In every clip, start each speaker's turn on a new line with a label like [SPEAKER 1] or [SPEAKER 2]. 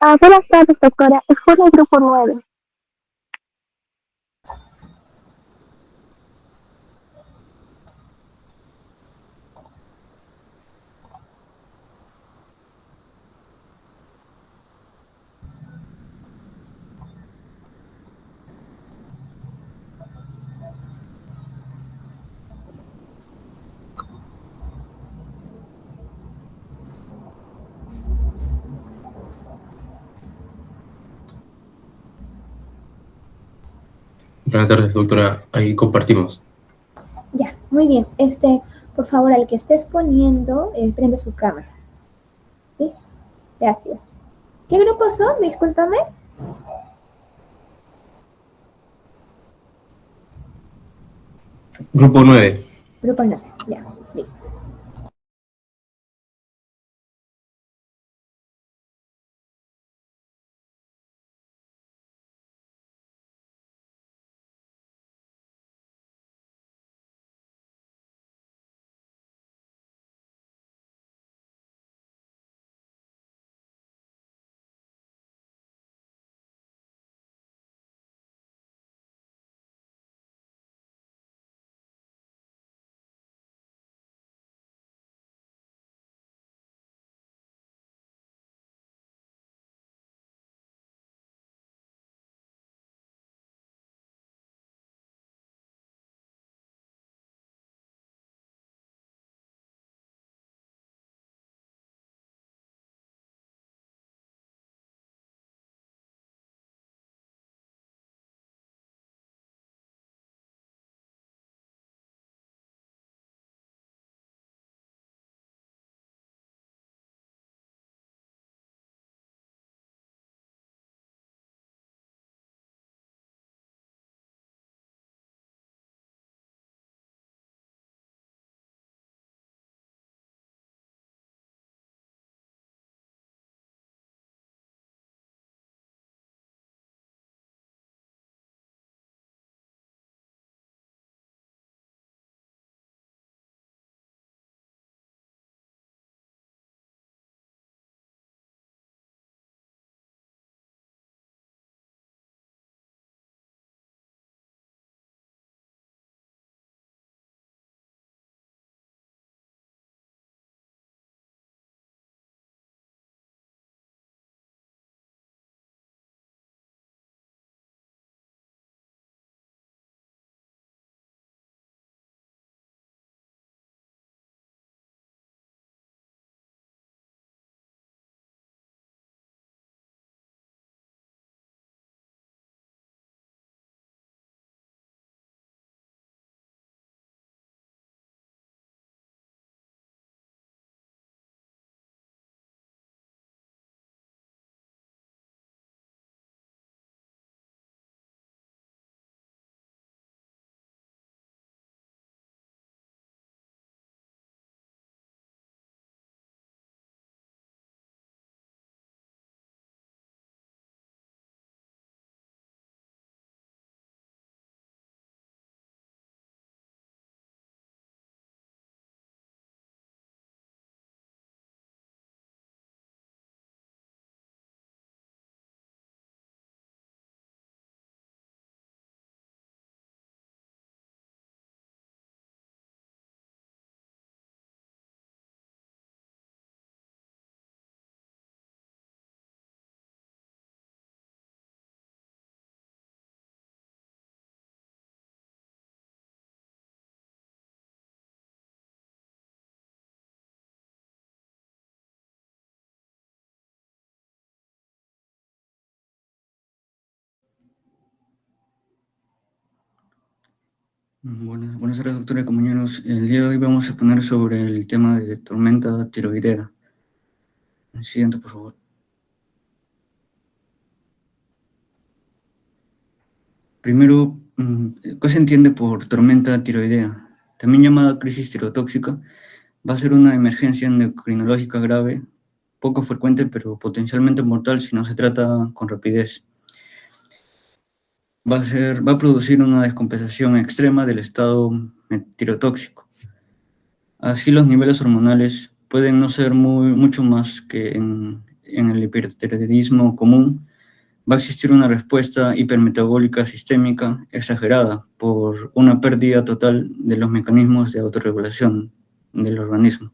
[SPEAKER 1] Buenas tardes, doctora. Es por el grupo 9.
[SPEAKER 2] Buenas tardes, doctora. Ahí compartimos.
[SPEAKER 3] Ya, muy bien. Por favor, al que esté exponiendo, prende su cámara. ¿Sí? Gracias. ¿Qué grupo son? Discúlpame.
[SPEAKER 2] Grupo 9.
[SPEAKER 3] Grupo 9. Ya, listo.
[SPEAKER 4] Buenas tardes, doctora y compañeros. El día de hoy vamos a exponer sobre el tema de tormenta tiroidea. El siguiente, por favor. Primero, ¿qué se entiende por tormenta tiroidea? También llamada crisis tirotóxica, va a ser una emergencia endocrinológica grave, poco frecuente pero potencialmente mortal si no se trata con rapidez. Va a producir una descompensación extrema del estado tirotóxico. Así los niveles hormonales pueden no ser mucho más que en el hipertiroidismo común, va a existir una respuesta hipermetabólica sistémica exagerada por una pérdida total de los mecanismos de autorregulación del organismo,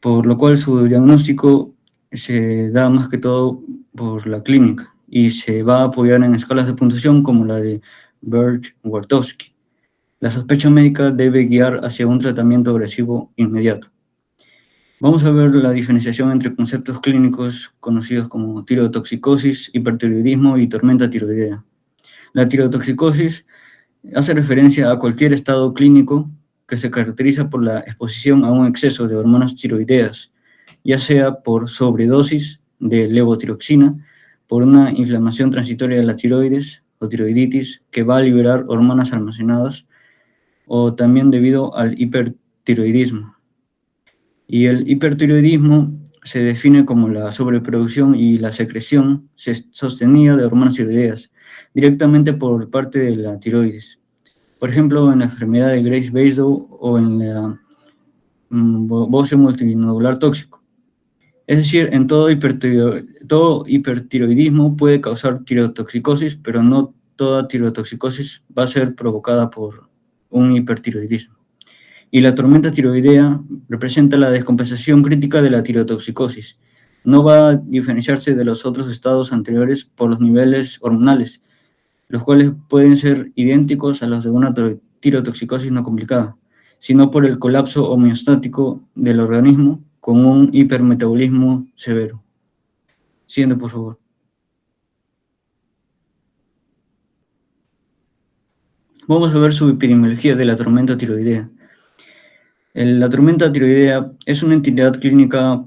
[SPEAKER 4] por lo cual su diagnóstico se da más que todo por la clínica y se va a apoyar en escalas de puntuación como la de Birch-Wartowski. La sospecha médica debe guiar hacia un tratamiento agresivo inmediato. Vamos a ver la diferenciación entre conceptos clínicos conocidos como tirotoxicosis, hipertiroidismo y tormenta tiroidea. La tirotoxicosis hace referencia a cualquier estado clínico que se caracteriza por la exposición a un exceso de hormonas tiroideas, ya sea por sobredosis de levotiroxina, por una inflamación transitoria de la tiroides o tiroiditis que va a liberar hormonas almacenadas, o también debido al hipertiroidismo. Y el hipertiroidismo se define como la sobreproducción y la secreción sostenida de hormonas tiroideas directamente por parte de la tiroides. Por ejemplo, en la enfermedad de Graves-Basedow o en la bosio multinodular tóxico. Es decir, en todo hipertiroidismo puede causar tirotoxicosis, pero no toda tirotoxicosis va a ser provocada por un hipertiroidismo. Y la tormenta tiroidea representa la descompensación crítica de la tirotoxicosis. No va a diferenciarse de los otros estados anteriores por los niveles hormonales, los cuales pueden ser idénticos a los de una tirotoxicosis no complicada, sino por el colapso homeostático del organismo con un hipermetabolismo severo. Siguiente, por favor. Vamos a ver su epidemiología de la tormenta tiroidea. La tormenta tiroidea es una entidad clínica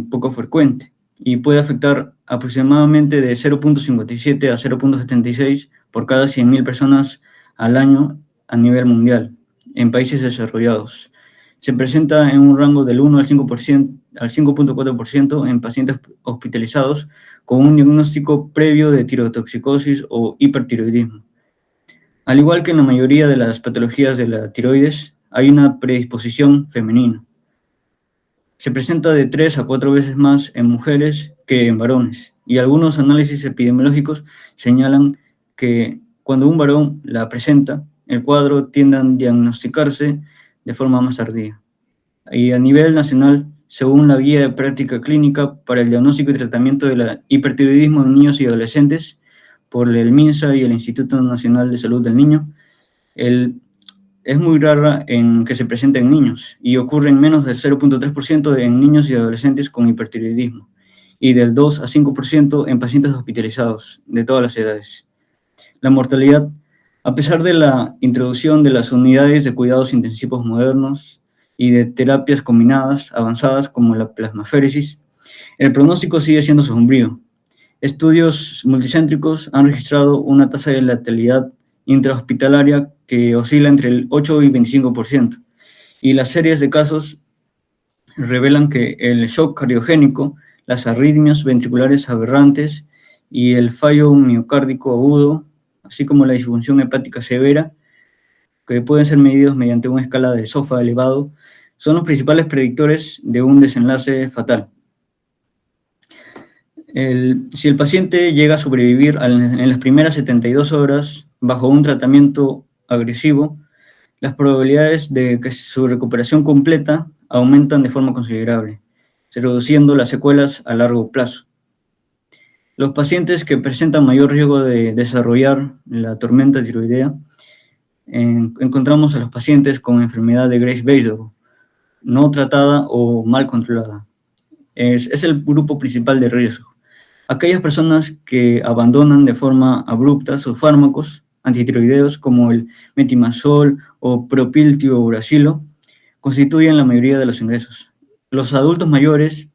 [SPEAKER 4] poco frecuente y puede afectar aproximadamente de 0.57 a 0.76 por cada 100.000 personas al año a nivel mundial, en países desarrollados. Se presenta en un rango del 1 al 5%, al 5.4% en pacientes hospitalizados con un diagnóstico previo de tirotoxicosis o hipertiroidismo. Al igual que en la mayoría de las patologías de la tiroides, hay una predisposición femenina. Se presenta de 3 a 4 veces más en mujeres que en varones, y algunos análisis epidemiológicos señalan que cuando un varón la presenta, el cuadro tiende a diagnosticarse de forma más tardía. Y a nivel nacional, según la Guía de Práctica Clínica para el Diagnóstico y Tratamiento del Hipertiroidismo en Niños y Adolescentes, por el MINSA y el Instituto Nacional de Salud del Niño, es muy rara en que se presente en niños y ocurre en menos del 0.3% en niños y adolescentes con hipertiroidismo y del 2 a 5% en pacientes hospitalizados de todas las edades. La mortalidad, a pesar de la introducción de las unidades de cuidados intensivos modernos y de terapias combinadas avanzadas como la plasmaféresis, el pronóstico sigue siendo sombrío. Estudios multicéntricos han registrado una tasa de letalidad intrahospitalaria que oscila entre el 8 y 25%, y las series de casos revelan que el shock cardiogénico, las arritmias ventriculares aberrantes y el fallo miocárdico agudo, así como la disfunción hepática severa, que pueden ser medidos mediante una escala de SOFA elevado, son los principales predictores de un desenlace fatal. Si el paciente llega a sobrevivir en las primeras 72 horas bajo un tratamiento agresivo, las probabilidades de que su recuperación completa aumentan de forma considerable, reduciendo las secuelas a largo plazo. Los pacientes que presentan mayor riesgo de desarrollar la tormenta tiroidea, encontramos a los pacientes con enfermedad de Graves-Basedow, no tratada o mal controlada. Es el grupo principal de riesgo. Aquellas personas que abandonan de forma abrupta sus fármacos antitiroideos como el metimazol o propiltiouracilo constituyen la mayoría de los ingresos. Los adultos mayores,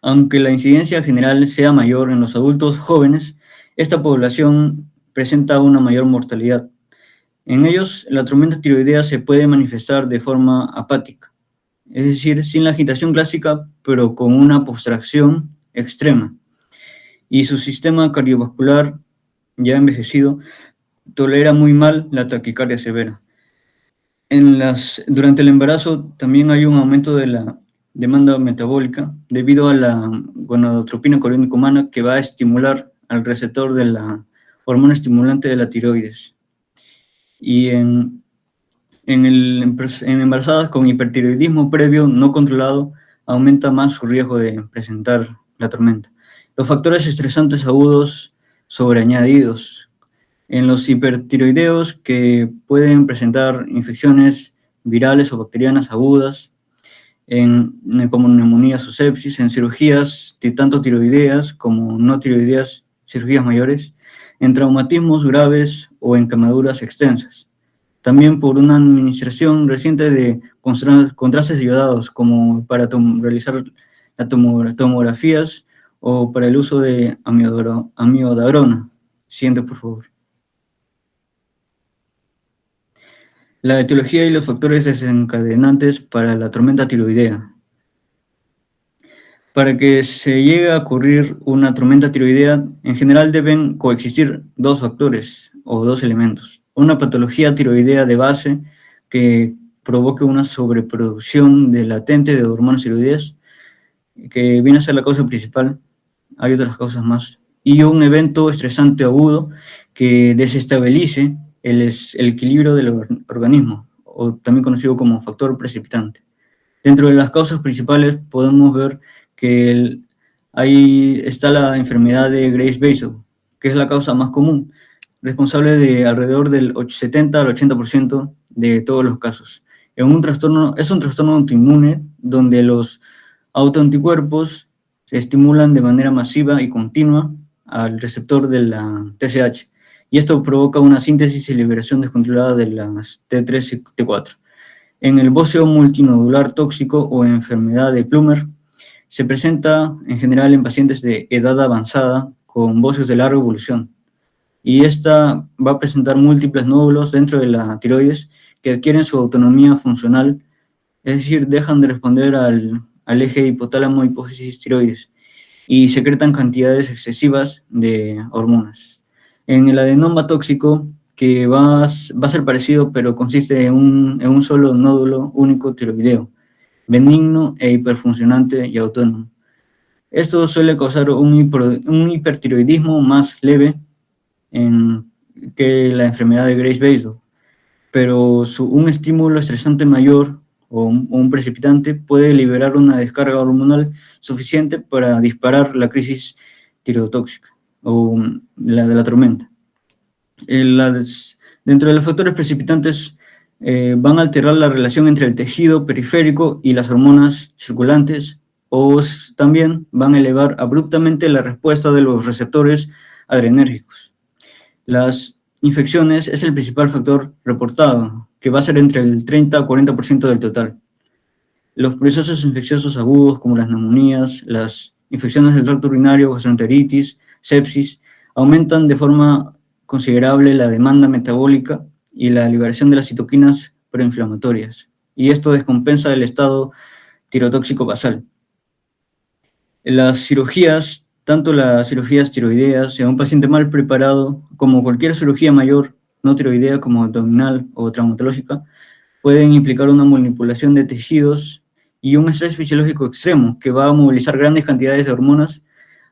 [SPEAKER 4] aunque la incidencia general sea mayor en los adultos jóvenes, esta población presenta una mayor mortalidad. En ellos, la tormenta tiroidea se puede manifestar de forma apática, es decir, sin la agitación clásica, pero con una postracción extrema. Y su sistema cardiovascular, ya envejecido, tolera muy mal la taquicardia severa. Durante el embarazo también hay un aumento de demanda metabólica debido a la gonadotropina coriónica humana, que va a estimular al receptor de la hormona estimulante de la tiroides. Y en embarazadas con hipertiroidismo previo no controlado, aumenta más su riesgo de presentar la tormenta. Los factores estresantes agudos sobreañadidos en los hipertiroideos, que pueden presentar infecciones virales o bacterianas agudas, como neumonías o sepsis, en cirugías tanto tiroideas como no tiroideas, cirugías mayores, en traumatismos graves o en quemaduras extensas. También por una administración reciente de contrastes iodados, como para realizar tomografías o para el uso de amiodarona. Siguiente, por favor. La etiología y los factores desencadenantes para la tormenta tiroidea. Para que se llegue a ocurrir una tormenta tiroidea, en general deben coexistir dos factores o dos elementos. Una patología tiroidea de base que provoque una sobreproducción de latente de hormonas tiroideas, que viene a ser la causa principal. Hay otras causas más. Y un evento estresante agudo que desestabilice el equilibrio del organismo, o también conocido como factor precipitante. Dentro de las causas principales podemos ver que ahí está la enfermedad de Graves-Bessel, que es la causa más común, responsable de alrededor del 70 al 80% de todos los casos. Es un trastorno autoinmune donde los autoanticuerpos se estimulan de manera masiva y continua al receptor de la TSH, y esto provoca una síntesis y liberación descontrolada de las T3 y T4. En el bóceo multinodular tóxico o enfermedad de Plummer se presenta en general en pacientes de edad avanzada con bóceos de larga evolución, y esta va a presentar múltiples nódulos dentro de la tiroides que adquieren su autonomía funcional, es decir, dejan de responder al eje hipotálamo-hipófisis tiroides y secretan cantidades excesivas de hormonas. En el adenoma tóxico, que va a ser parecido, pero consiste en un solo nódulo único tiroideo, benigno e hiperfuncionante y autónomo. Esto suele causar un hipertiroidismo más leve que la enfermedad de Graves-Bessel, pero un estímulo estresante mayor o un precipitante puede liberar una descarga hormonal suficiente para disparar la crisis tirotóxica o la de la tormenta. Dentro de los factores precipitantes van a alterar la relación entre el tejido periférico y las hormonas circulantes, o también van a elevar abruptamente la respuesta de los receptores adrenérgicos. Las infecciones es el principal factor reportado, que va a ser entre el 30 a 40% del total. Los procesos infecciosos agudos, como las neumonías, las infecciones del tracto urinario, gastroenteritis, sepsis, aumentan de forma considerable la demanda metabólica y la liberación de las citoquinas proinflamatorias, y esto descompensa el estado tirotóxico basal. Las cirugías, tanto las cirugías tiroideas en un paciente mal preparado, como cualquier cirugía mayor no tiroidea como abdominal o traumatológica, pueden implicar una manipulación de tejidos y un estrés fisiológico extremo que va a movilizar grandes cantidades de hormonas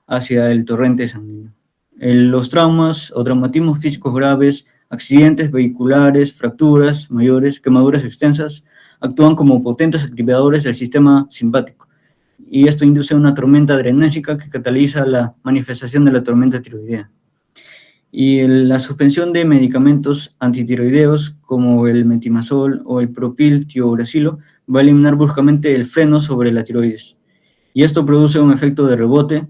[SPEAKER 4] hacia el torrente sanguíneo. Los traumas o traumatismos físicos graves, accidentes vehiculares, fracturas mayores, quemaduras extensas, actúan como potentes activadores del sistema simpático, y esto induce una tormenta adrenérgica que cataliza la manifestación de la tormenta tiroidea. Y la suspensión de medicamentos antitiroideos como el metimazol o el propiltiuracilo va a eliminar bruscamente el freno sobre la tiroides, y esto produce un efecto de rebote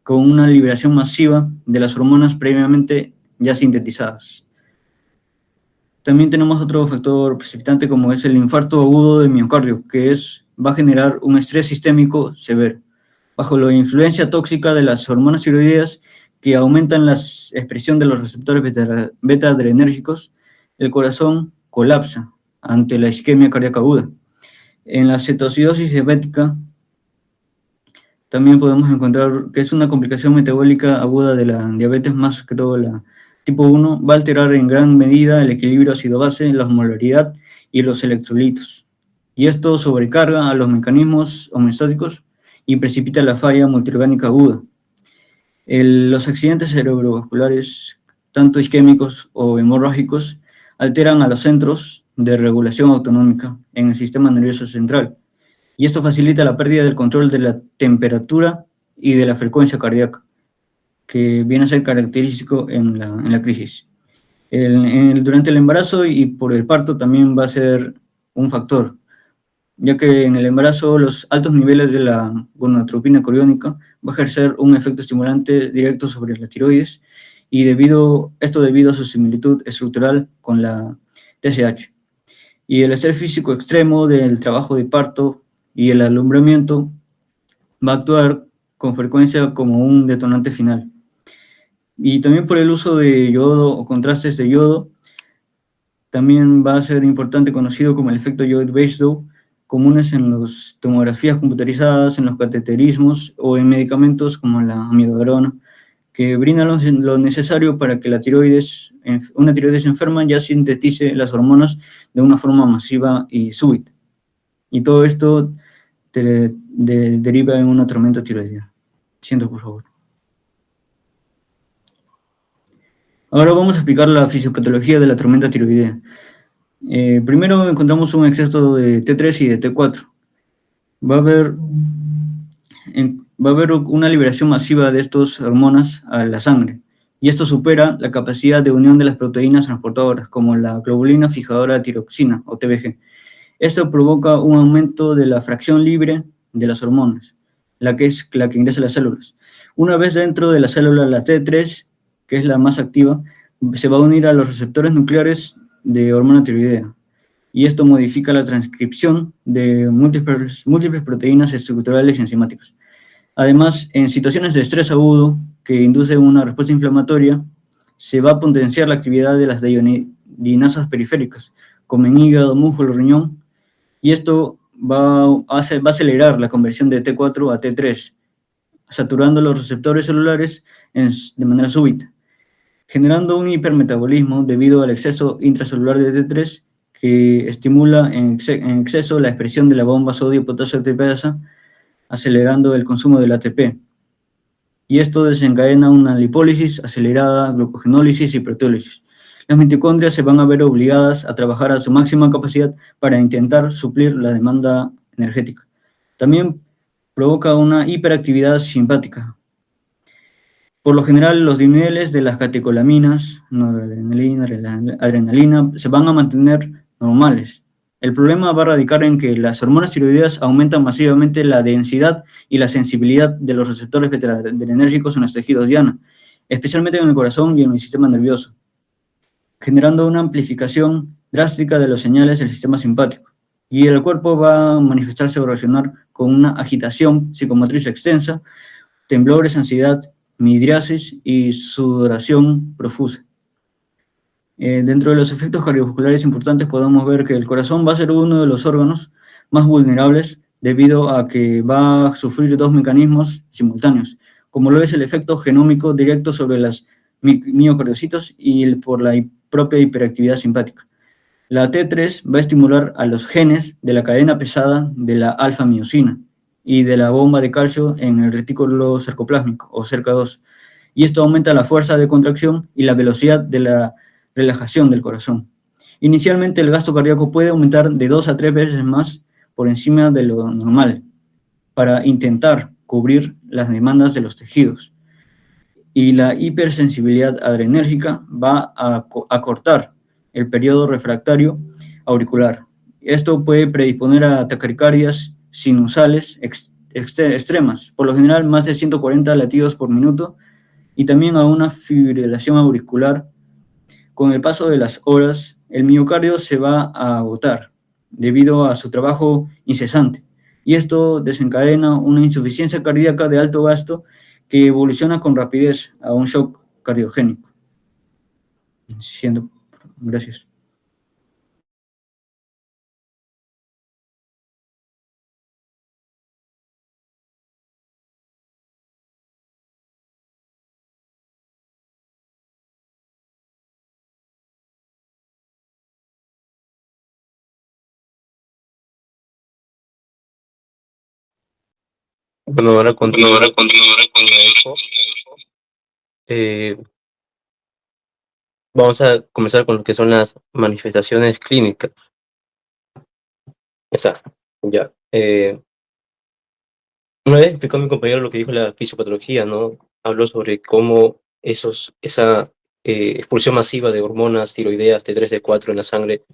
[SPEAKER 4] con una liberación masiva de las hormonas previamente ya sintetizadas. También tenemos otro factor precipitante, como es el infarto agudo de miocardio, que va a generar un estrés sistémico severo. Bajo la influencia tóxica de las hormonas tiroideas que aumentan la expresión de los receptores beta-adrenérgicos, el corazón colapsa ante la isquemia cardíaca aguda. En la cetoacidosis diabética también podemos encontrar que es una complicación metabólica aguda de la diabetes, más que todo la tipo 1, va a alterar en gran medida el equilibrio ácido-base, la osmolaridad y los electrolitos. y esto sobrecarga a los mecanismos homeostáticos y precipita la falla multiorgánica aguda. Los accidentes cerebrovasculares, tanto isquémicos o hemorrágicos, alteran a los centros de regulación autonómica en el sistema nervioso central, y esto facilita la pérdida del control de la temperatura y de la frecuencia cardíaca, que viene a ser característico en la crisis. Durante el embarazo y por el parto también va a ser un factor, ya que en el embarazo los altos niveles de la gonadotropina coriónica va a ejercer un efecto estimulante directo sobre la tiroides, y debido a su similitud estructural con la TSH. Y el estrés físico extremo del trabajo de parto y el alumbramiento va a actuar con frecuencia como un detonante final. Y también por el uso de yodo o contrastes de yodo, también va a ser importante, conocido como el efecto Joy-Basedow, comunes en las tomografías computarizadas, en los cateterismos o en medicamentos como la amiodarona, que brindan lo necesario para que una tiroides enferma ya sintetice las hormonas de una forma masiva y súbita. Y todo esto deriva en una tormenta tiroidea. Siento, por favor. Ahora vamos a explicar la fisiopatología de la tormenta tiroidea. Primero encontramos un exceso de T3 y de T4. Va a haber una liberación masiva de estas hormonas a la sangre, y esto supera la capacidad de unión de las proteínas transportadoras, como la globulina fijadora de tiroxina, o TBG. Esto provoca un aumento de la fracción libre de las hormonas, la que ingresa a las células. Una vez dentro de la célula, la T3, que es la más activa, se va a unir a los receptores nucleares de hormona tiroidea, y esto modifica la transcripción de múltiples proteínas estructurales y enzimáticas. Además, en situaciones de estrés agudo que induce una respuesta inflamatoria, se va a potenciar la actividad de las deiodinasas periféricas, como en hígado, músculo, riñón, y esto va a acelerar la conversión de T4 a T3, saturando los receptores celulares de manera súbita, generando un hipermetabolismo debido al exceso intracelular de T3, que estimula en exceso la expresión de la bomba sodio-potasio ATPasa, acelerando el consumo del ATP. Y esto desencadena una lipólisis acelerada, glucogenólisis y proteólisis. Las mitocondrias se van a ver obligadas a trabajar a su máxima capacidad para intentar suplir la demanda energética. También provoca una hiperactividad simpática. Por lo general, los niveles de las catecolaminas, noradrenalina, adrenalina, se van a mantener normales. El problema va a radicar en que las hormonas tiroideas aumentan masivamente la densidad y la sensibilidad de los receptores beta-adrenérgicos en los tejidos diana, especialmente en el corazón y en el sistema nervioso, generando una amplificación drástica de las señales del sistema simpático. Y el cuerpo va a manifestarse o reaccionar con una agitación psicomotriz extensa, temblores, ansiedad, midriasis y sudoración profusa. Dentro de los efectos cardiovasculares importantes podemos ver que el corazón va a ser uno de los órganos más vulnerables debido a que va a sufrir dos mecanismos simultáneos, como lo es el efecto genómico directo sobre las miocardiocitos y por la propia hiperactividad simpática. La T3 va a estimular a los genes de la cadena pesada de la alfa-miosina y de la bomba de calcio en el retículo sarcoplásmico, o CERCA2, y esto aumenta la fuerza de contracción y la velocidad de la relajación del corazón. Inicialmente, el gasto cardíaco puede aumentar de 2 a 3 veces más por encima de lo normal para intentar cubrir las demandas de los tejidos. Y la hipersensibilidad adrenérgica va a acortar el periodo refractario auricular. Esto puede predisponer a taquicardias sinusales extremas, por lo general más de 140 latidos por minuto, y también a una fibrilación auricular. Con el paso de las horas, el miocardio se va a agotar debido a su trabajo incesante, y esto desencadena una insuficiencia cardíaca de alto gasto que evoluciona con rapidez a un shock cardiogénico. Gracias.
[SPEAKER 2] Bueno, ahora continuando con eso, eh, vamos a comenzar con lo que son las manifestaciones clínicas. Está, ya. Una vez explicó mi compañero lo que dijo la fisiopatología, ¿no? Habló sobre cómo esa expulsión masiva de hormonas tiroideas T3, T4 en la sangre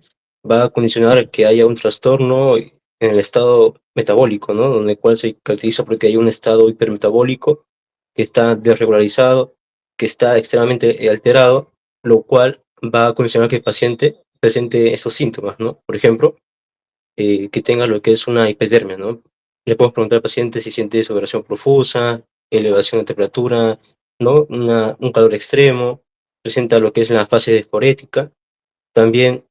[SPEAKER 2] va a condicionar que haya un trastorno en el estado metabólico, ¿no? Donde el cual se caracteriza porque hay un estado hipermetabólico que está desregularizado, que está extremadamente alterado, lo cual va a condicionar que el paciente presente esos síntomas, ¿no? Por ejemplo, que tenga lo que es una hipotermia, ¿no? Le podemos preguntar al paciente si siente sudoración profusa, elevación de temperatura, ¿no? Un calor extremo, presenta lo que es la fase esforética. También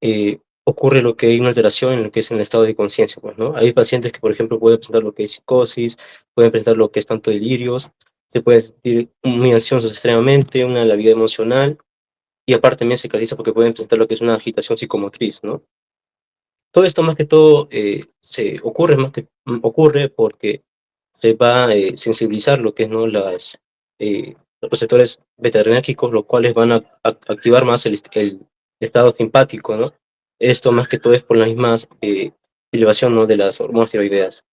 [SPEAKER 2] ocurre lo que hay una alteración en lo que es en el estado de conciencia, pues, ¿no? Hay pacientes que, por ejemplo, pueden presentar lo que es psicosis, pueden presentar lo que es tanto delirios, se puede sentir muy ansiosos extremadamente, una la vida emocional, y aparte también se caracteriza porque pueden presentar lo que es una agitación psicomotriz, ¿no? Todo esto más que todo ocurre porque se va a sensibilizar lo que es, ¿no? Los receptores beta-adrenérgicos, los cuales van a activar más el estado simpático, ¿no? Esto más que todo es por la misma elevación, ¿no? De las hormonas tiroideas.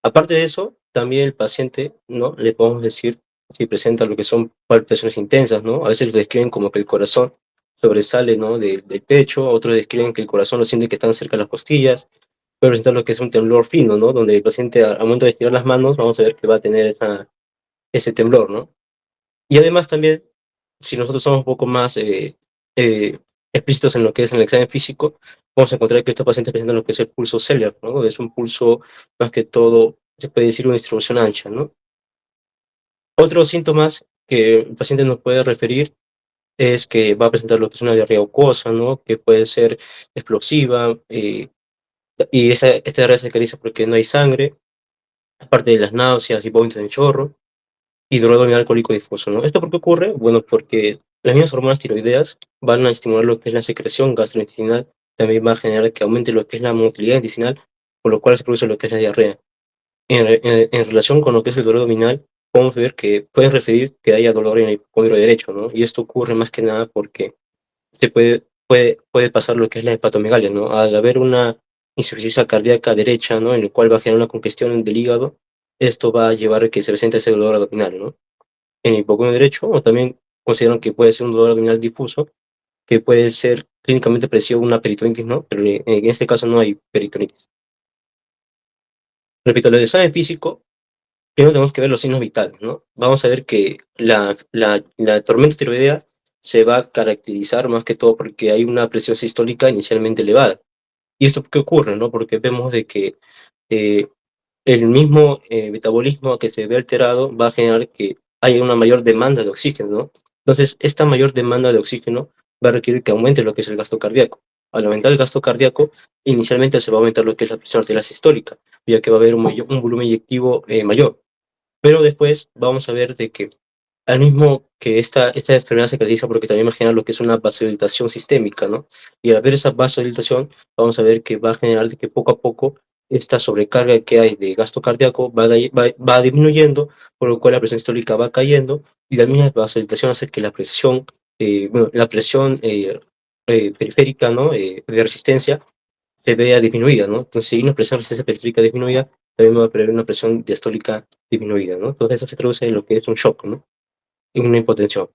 [SPEAKER 2] Aparte de eso, también el paciente, ¿no? Le podemos decir si presenta lo que son palpitaciones intensas, ¿no? A veces lo describen como que el corazón sobresale, ¿no? Del pecho, otros describen que el corazón lo siente que están cerca de las costillas, puede presentar lo que es un temblor fino, ¿no? Donde el paciente al momento de estirar las manos, vamos a ver que va a tener ese temblor, ¿no? Y además también, si nosotros somos un poco más eh, explícitos en lo que es en el examen físico, vamos a encontrar que estos pacientes presentan lo que es el pulso Celler, ¿no? Es un pulso más que todo, se puede decir una distribución ancha, ¿no? Otros síntomas que el paciente nos puede referir es que va a presentar lo que es una diarrea acuosa, ¿no? Que puede ser explosiva, y esta diarrea se caracteriza porque no hay sangre, aparte de las náuseas y vómitos en chorro, y dolor abdominal alcohólico difuso, ¿no? ¿Esto por qué ocurre? Bueno, porque las mismas hormonas tiroideas van a estimular lo que es la secreción gastrointestinal, también va a generar que aumente lo que es la motilidad intestinal, por lo cual se produce lo que es la diarrea. En relación con lo que es el dolor abdominal, podemos ver que puede referir que haya dolor en el hipocondrio derecho, ¿no? Y esto ocurre más que nada porque puede pasar lo que es la hepatomegalia, ¿no? Al haber una insuficiencia cardíaca derecha, ¿no? En el cual va a generar una congestión del hígado, esto va a llevar a que se presente ese dolor abdominal, ¿no? En el hipocondrio derecho, o también consideran que puede ser un dolor abdominal difuso, que puede ser clínicamente parecido a una peritonitis, ¿no? Pero en este caso no hay peritonitis. Repito, el examen físico, primero tenemos que ver los signos vitales, ¿no? Vamos a ver que la tormenta tiroidea se va a caracterizar más que todo porque hay una presión sistólica inicialmente elevada. ¿Y esto por qué ocurre, no? Porque vemos de que eh, el mismo metabolismo que se ve alterado va a generar que haya una mayor demanda de oxígeno, ¿no? Entonces, esta mayor demanda de oxígeno va a requerir que aumente lo que es el gasto cardíaco. Al aumentar el gasto cardíaco, inicialmente se va a aumentar lo que es la presión arterial sistólica, ya que va a haber un volumen inyectivo mayor. Pero después vamos a ver de que al mismo que esta enfermedad se caracteriza porque también va a generar lo que es una vasodilatación sistémica, ¿no? Y al ver esa vasodilatación, vamos a ver que va a generar de que poco a poco esta sobrecarga que hay de gasto cardíaco va disminuyendo, por lo cual la presión sistólica va cayendo, y la misma vasodilatación hace que la presión periférica, ¿no? De resistencia se vea disminuida, ¿no? Entonces, si hay una presión de resistencia periférica disminuida, también va a prever una presión diastólica disminuida, ¿no? Entonces, eso se traduce en lo que es un shock, ¿no? En una hipotensión.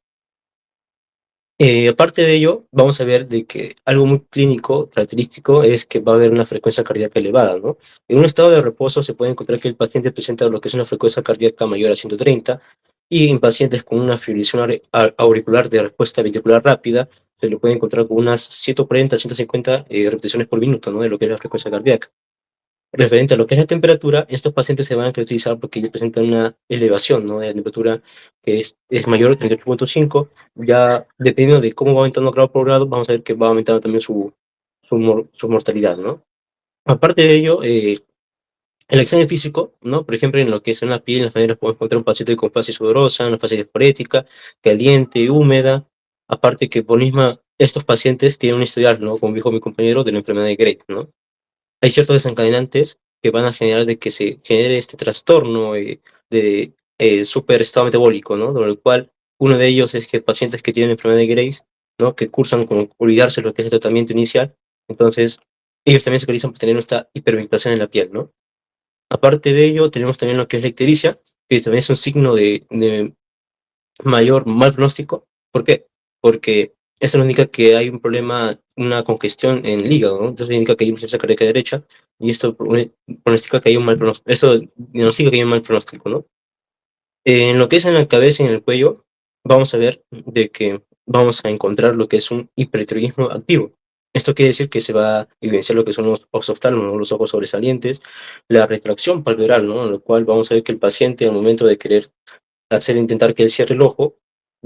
[SPEAKER 2] Aparte de ello, vamos a ver de que algo muy clínico, característico, es que va a haber una frecuencia cardíaca elevada, ¿no? En un estado de reposo se puede encontrar que el paciente presenta lo que es una frecuencia cardíaca mayor a 130, y en pacientes con una fibrilación auricular de respuesta ventricular rápida, se lo puede encontrar con unas 140, 150 repeticiones por minuto, ¿no? De lo que es la frecuencia cardíaca. Referente a lo que es la temperatura, estos pacientes se van a caracterizar porque ellos presentan una elevación, ¿no? De la temperatura que es mayor, 38.5, ya dependiendo de cómo va aumentando grado por grado, vamos a ver que va aumentando también su mortalidad, ¿no? Aparte de ello, el examen físico, ¿no? Por ejemplo, en lo que es en la piel, en las venas podemos encontrar un paciente con fase sudorosa, una fase diaforética, caliente, húmeda, aparte que por misma, estos pacientes tienen un historial, ¿no? Como dijo mi compañero, de la enfermedad de Gray, ¿no? Hay ciertos desencadenantes que van a generar de que se genere este trastorno de súper estado metabólico, ¿no? Lo cual uno de ellos es que pacientes que tienen enfermedad de Graves, ¿no? Que cursan con olvidarse lo que es el tratamiento inicial, entonces ellos también se caracterizan por tener esta hiperpigmentación en la piel, ¿no? Aparte de ello, tenemos también lo que es la ictericia, que también es un signo de mayor mal pronóstico. ¿Por qué? Porque esto nos indica que hay un problema, una congestión en el hígado, ¿no? Entonces indica que hay una insuficiencia cardíaca derecha, y esto pronostica que hay un mal pronóstico, eso diagnostica que hay un mal pronóstico, ¿no? En lo que es en la cabeza y en el cuello, vamos a ver de que vamos a encontrar lo que es un hipertiroidismo activo. Esto quiere decir que se va a evidenciar lo que son los oxoftálmos, ¿no? Los ojos sobresalientes, la retracción palpebral, ¿no? En lo cual vamos a ver que el paciente, al momento de querer intentar que él cierre el ojo,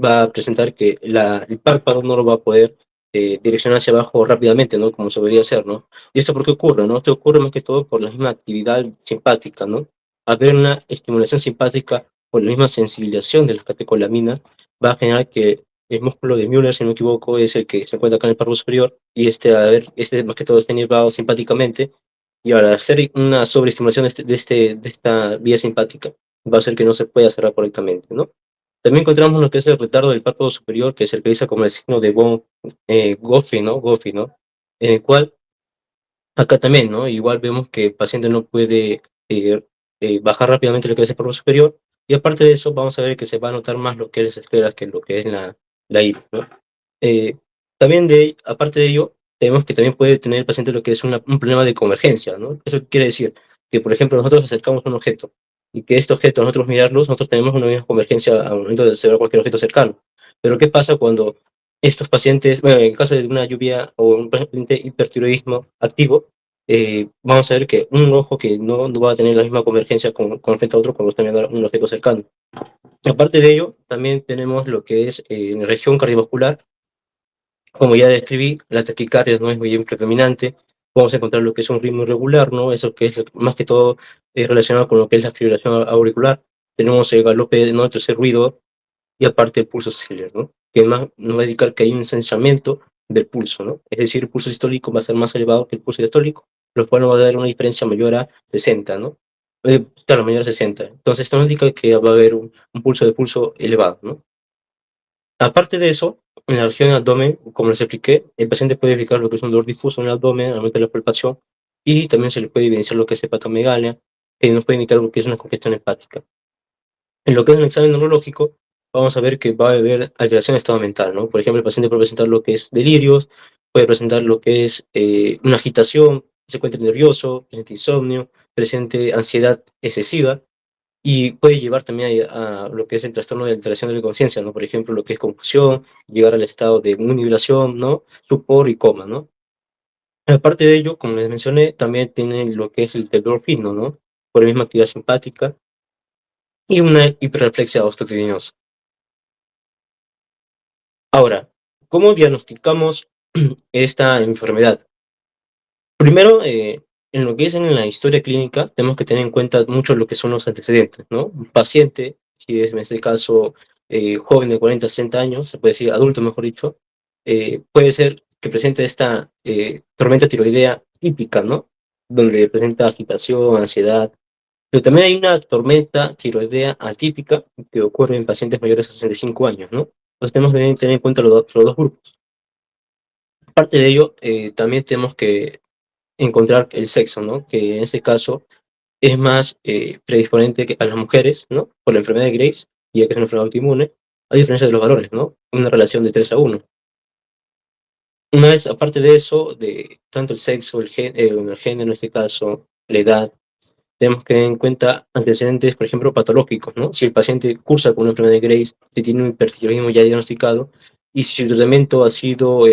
[SPEAKER 2] va a presentar que el párpado no lo va a poder direccionar hacia abajo rápidamente, ¿no? Como se debería hacer, ¿no? ¿Y esto por qué ocurre, no? Esto ocurre más que todo por la misma actividad simpática, ¿no? Haber una estimulación simpática por la misma sensibilización de las catecolaminas va a generar que el músculo de Müller, si no me equivoco, es el que se encuentra acá en el párpado superior, y este más que todo está nervado simpáticamente, y al hacer una sobreestimulación de esta vía simpática, va a hacer que no se pueda cerrar correctamente, ¿no? También encontramos lo que es el retardo del párpado superior, que se utiliza como el signo de Goffey, ¿no? Goffey, ¿no? En el cual, acá también, ¿no? Igual vemos que el paciente no puede bajar rápidamente lo que es el párpado superior, y aparte de eso, vamos a ver que se va a notar más lo que es las escleras que lo que es la iris, ¿no? Eh, también aparte de ello, tenemos que también puede tener el paciente lo que es un problema de convergencia, ¿no? Eso quiere decir que, por ejemplo, nosotros acercamos un objeto, y que este objeto, nosotros mirarlos, nosotros tenemos una misma convergencia al momento de observar cualquier objeto cercano. Pero ¿qué pasa cuando estos pacientes, bueno, en caso de una lluvia o un paciente hipertiroidismo activo, vamos a ver que un ojo que no va a tener la misma convergencia con frente a otro cuando está mirando un objeto cercano? Aparte de ello, también tenemos lo que es en la región cardiovascular, como ya describí, la taquicardia no es muy bien predominante. Vamos a encontrar lo que es un ritmo irregular, ¿no? Eso que es más que todo relacionado con lo que es la fibrilación auricular. Tenemos el galope, ¿no? Ese ruido, y aparte el pulso celular, ¿no? Que más nos va a indicar que hay un ensanchamiento del pulso, ¿no? Es decir, el pulso sistólico va a ser más elevado que el pulso diastólico, lo cual nos va a dar una diferencia mayor a 60, ¿no? Claro, mayor a 60. Entonces, esto nos indica que va a haber un pulso elevado, ¿no? Aparte de eso, en la región del abdomen, como les expliqué, el paciente puede indicar lo que es un dolor difuso en el abdomen al momento de la palpación, y también se le puede evidenciar lo que es hepatomegalia, que nos puede indicar lo que es una congestión hepática. En lo que es un examen neurológico, vamos a ver que va a haber alteración de estado mental, ¿no? Por ejemplo, el paciente puede presentar lo que es delirios, puede presentar lo que es una agitación, se encuentra nervioso, presente insomnio, presente ansiedad excesiva, y puede llevar también a lo que es el trastorno de alteración de la conciencia, ¿no? Por ejemplo, lo que es confusión, llegar al estado de unibilación, ¿no? Sopor y coma, ¿no? Aparte de ello, como les mencioné, también tiene lo que es el temblor fino, ¿no? Por la misma actividad simpática y una hiperreflexia osteo-tendineosa. Ahora, ¿cómo diagnosticamos esta enfermedad? Primero, en lo que es en la historia clínica, tenemos que tener en cuenta mucho lo que son los antecedentes, ¿no? Un paciente, si es en este caso joven de 40 a 60 años, se puede decir adulto, mejor dicho, puede ser que presente esta tormenta tiroidea típica, ¿no? Donde presenta agitación, ansiedad, pero también hay una tormenta tiroidea atípica que ocurre en pacientes mayores a 65 años, ¿no? Entonces tenemos que tener en cuenta los dos grupos. Aparte de ello, también tenemos que encontrar el sexo, ¿no? Que en este caso es más predisponente a las mujeres, ¿no? Por la enfermedad de Graves, ya que es una enfermedad autoinmune, a diferencia de los varones, ¿no? Una relación de 3 a 1. Una vez, aparte de eso, de tanto el sexo, el género en este caso, la edad, tenemos que tener en cuenta antecedentes, por ejemplo, patológicos, ¿no? Si el paciente cursa con una enfermedad de Graves, si tiene un hipertiroidismo ya diagnosticado, y si el tratamiento ha sido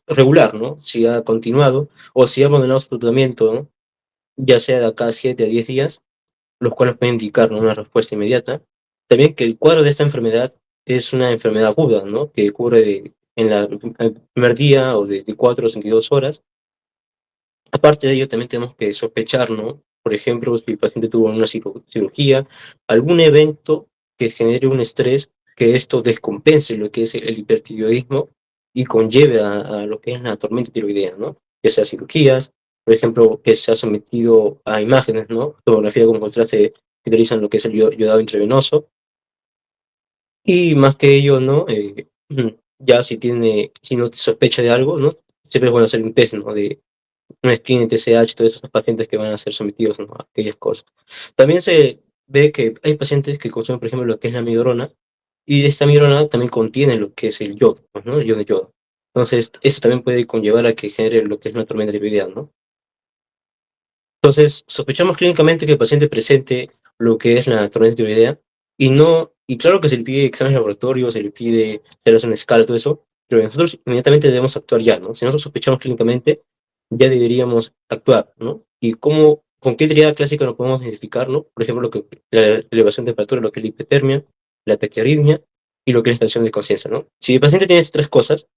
[SPEAKER 2] regular, ¿no? Si ha continuado, o si ha abandonado su tratamiento, ¿no? Ya sea de acá a 7 a 10 días, los cuales pueden indicar, ¿no? Una respuesta inmediata. También que el cuadro de esta enfermedad es una enfermedad aguda, ¿no? Que ocurre en el primer día o de 4 a 62 horas. Aparte de ello, también tenemos que sospechar, ¿no? Por ejemplo, si el paciente tuvo una cirugía, algún evento que genere un estrés, que esto descompense lo que es el hipertiroidismo y conlleve a lo que es la tormenta tiroidea, ¿no? Ya sea cirugías, por ejemplo, que se ha sometido a imágenes, ¿no? Tomografía con contraste que utilizan lo que es el yodado intravenoso. Y más que ello, ¿no? Ya si no sospecha de algo, ¿no? Siempre es bueno hacer un test, ¿no? De un screening TSH, todos esos pacientes que van a ser sometidos, ¿no? A aquellas cosas. También se ve que hay pacientes que consumen, por ejemplo, lo que es la amiodarona, y esta amiodarona también contiene lo que es el yodo, pues, ¿no? El yodo de yodo. Entonces, eso también puede conllevar a que genere lo que es una tormenta tiroidea, ¿no? Entonces, sospechamos clínicamente que el paciente presente lo que es la tormenta tiroidea, y claro que se le pide exámenes de laboratorio, se le pide hacer una escala, todo eso, pero nosotros inmediatamente debemos actuar ya, ¿no? Si nosotros sospechamos clínicamente, ya deberíamos actuar, ¿no? ¿Y con qué triada clásica nos podemos identificar, ¿no? Por ejemplo, la elevación de temperatura, lo que es la hipotermia, la taquiarritmia y lo que es la extracción de conciencia, ¿no? Si el paciente tiene estas tres cosas,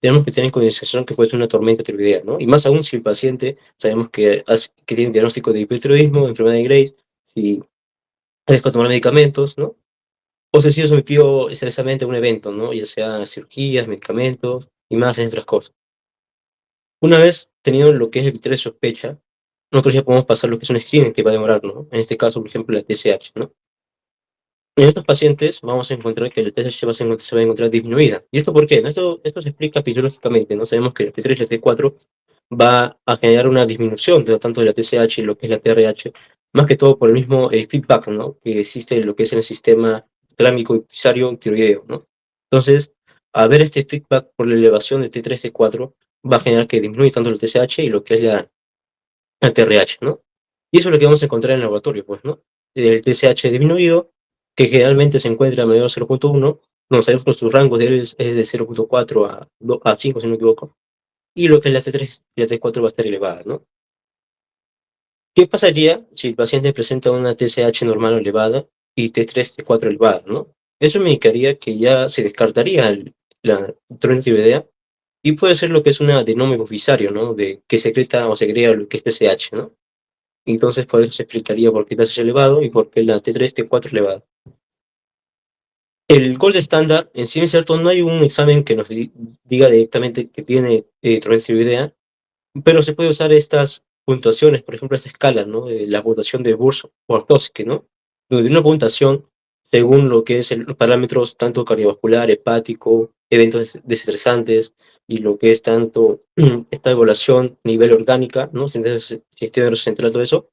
[SPEAKER 2] tenemos que tener en consideración que puede ser una tormenta tiroidea, ¿no? Y más aún si el paciente sabemos que tiene diagnóstico de hipertiroidismo, enfermedad de Graves, si ha dejado de tomar medicamentos, ¿no? O se ha sido sometido estresamente a un evento, ¿no? Ya sea cirugías, medicamentos, imágenes, otras cosas. Una vez tenido lo que es el criterio de sospecha, nosotros ya podemos pasar lo que es un screening que va a demorar, ¿no? En este caso, por ejemplo, la TSH, ¿no? En estos pacientes vamos a encontrar que la TSH se va a encontrar disminuida. ¿Y esto por qué? ¿No? Esto se explica fisiológicamente, ¿no? Sabemos que la T3 y la T4 va a generar una disminución tanto de la TSH y lo que es la TRH, más que todo por el mismo feedback, ¿no? Que existe en lo que es en el sistema tálamico hipofisario tiroideo, ¿no? Entonces, al ver este feedback por la elevación de T3, T4, va a generar que disminuye tanto la TSH y lo que es la TRH, ¿no? Y eso es lo que vamos a encontrar en el laboratorio, pues, ¿no? El TSH disminuido, que generalmente se encuentra a mayor de 0.1, no sabemos que sus rangos es de 0.4 a 5, si no me equivoco, y lo que es la T3 y la T4 va a estar elevada, ¿no? ¿Qué pasaría si el paciente presenta una TSH normal o elevada y T3, T4 elevada, ¿no? Eso me indicaría que ya se descartaría la tormenta tiroidea y puede ser lo que es un adenoma hipofisario, ¿no? De que secreta o segrega lo que es TSH, ¿no? Entonces, por eso se explicaría por qué el TSH elevado y por qué la T3, T4 elevada. El gold estándar, en sí es cierto, no hay un examen que nos diga directamente que tiene tormenta tiroidea, pero se puede usar estas puntuaciones, por ejemplo, esta escala, ¿no? De la puntuación de Burns-Ortowski, ¿no? Donde una puntuación según lo que es los parámetros tanto cardiovascular, hepático, eventos desestresantes y lo que es tanto esta evaluación a nivel orgánica, ¿no? Sistema nervioso central, todo eso.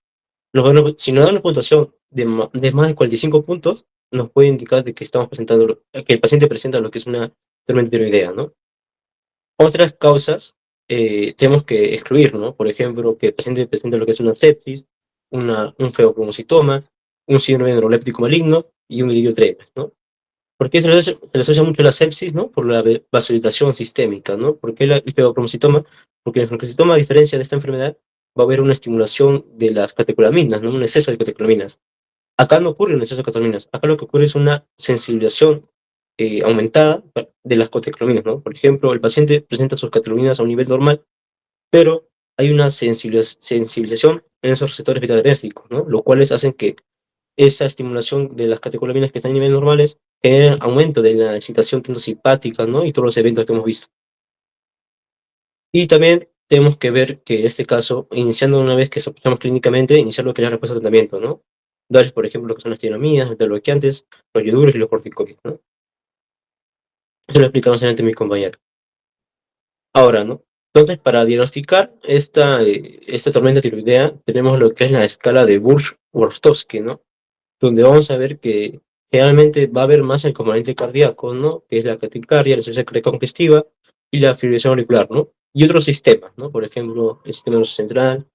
[SPEAKER 2] Si nos dan una puntuación de más de 45 puntos, nos puede indicar de que estamos presentando, que el paciente presenta lo que es una tormenta tiroidea, ¿no? Otras causas tenemos que excluir, ¿no? Por ejemplo, que el paciente presente lo que es una sepsis, un feocromocitoma, un síndrome neuroléptico maligno y un delirio tremens, ¿no? ¿Por qué se le asocia mucho la sepsis, ¿no? Por la vasodilatación sistémica, ¿no? ¿Por qué el feocromocitoma? Porque el feocromocitoma, a diferencia de esta enfermedad, va a haber una estimulación de las catecolaminas, ¿no? Un exceso de catecolaminas. Acá no ocurre un exceso de catecolaminas. Acá lo que ocurre es una sensibilización aumentada de las catecolaminas, ¿no? Por ejemplo, el paciente presenta sus catecolaminas a un nivel normal, pero hay una sensibilización en esos receptores beta-adrenérgicos, ¿no? Lo cual hacen que esa estimulación de las catecolaminas que están en niveles normales genera aumento de la excitación tanto simpática, ¿no? Y todos los eventos que hemos visto. Y también tenemos que ver que en este caso, iniciando una vez que sospechamos clínicamente, iniciar lo que es la respuesta de tratamiento, ¿no? Darles, por ejemplo, lo que son las tiramías, los bloqueantes, los ioduros y los corticoides, ¿no? Eso lo explicamos antes mis compañeros. Ahora, ¿no? Entonces, para diagnosticar esta tormenta tiroidea, tenemos lo que es la escala de Burns-Ortowski, ¿no? Donde vamos a ver que generalmente va a haber más el componente cardíaco, ¿no? Que es la taquicardia, la insuficiencia cardíaca congestiva y la fibrilación auricular, ¿no? Y otros sistemas, ¿no? Por ejemplo, el sistema nervioso central,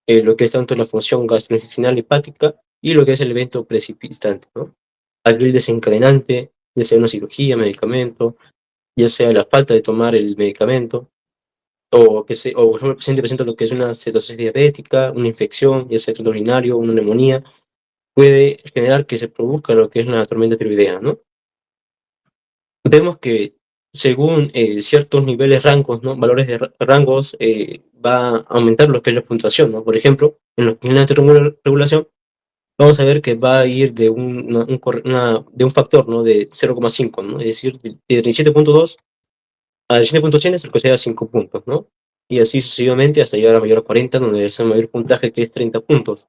[SPEAKER 2] lo que es tanto la función gastrointestinal hepática y lo que es el evento precipitante, ¿no? Aquel desencadenante, ya sea una cirugía, medicamento, ya sea la falta de tomar el medicamento, o por ejemplo, el paciente presenta lo que es una cetosis diabética, una infección, ya sea urinario, una neumonía, puede generar que se produzca lo que es una tormenta tiroidea, ¿no? Vemos que según ciertos niveles rangos, ¿no? Valores de rangos, va a aumentar lo que es la puntuación, ¿no? Por ejemplo, en los niveles de regulación, vamos a ver que va a ir de un factor, ¿no? De 0,5, ¿no? Es decir, de 17.2 a 17.100 es lo que sea 5 puntos, ¿no? y así sucesivamente hasta llegar a mayor a 40, donde es el mayor puntaje, que es 30 puntos.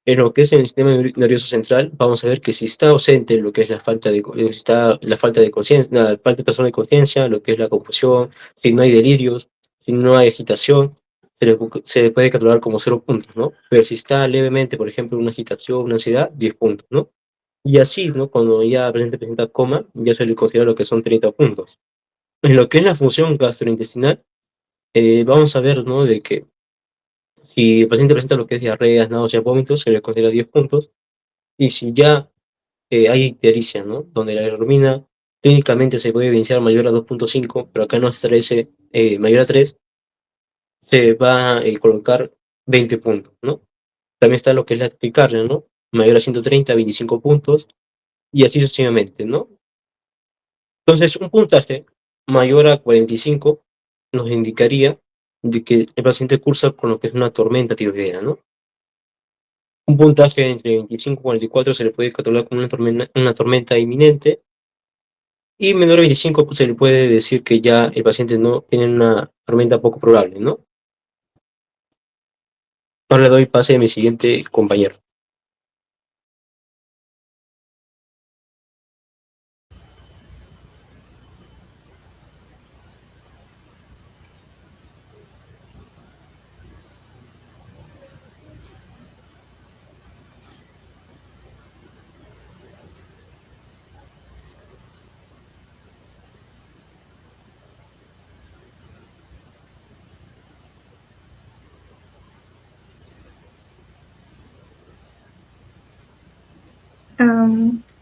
[SPEAKER 2] En lo que es el sistema nervioso central, vamos a ver que si está ausente lo que es la falta de, está la falta de conciencia, la falta de persona de conciencia, lo que es la confusión, si no hay delirios, si no hay agitación, se puede catalogar como 0 puntos, ¿no? Pero si está levemente, por ejemplo, una agitación, una ansiedad, 10 puntos, ¿no? Y así, ¿no? Cuando ya presenta coma, ya se le considera lo que son 30 puntos. En lo que es la función gastrointestinal, vamos a ver, ¿no? De que si el paciente presenta lo que es diarreas, náuseas, vómitos, se le considera 10 puntos. Y si ya hay ictericia, ¿no? Donde la albumina clínicamente se puede evidenciar mayor a 2.5, pero acá no establece mayor a 3, se va a colocar 20 puntos, ¿no? También está lo que es la taquicardia, ¿no? Mayor a 130, 25 puntos, y así sucesivamente, ¿no? Entonces, un puntaje mayor a 45 nos indicaría de que el paciente cursa con lo que es una tormenta tiroidea, ¿no? Un puntaje entre 25 y 44 se le puede catalogar como una tormenta inminente, y menor a 25 pues, se le puede decir que ya el paciente no tiene una tormenta poco probable, ¿no? Ahora le doy pase a mi siguiente compañero.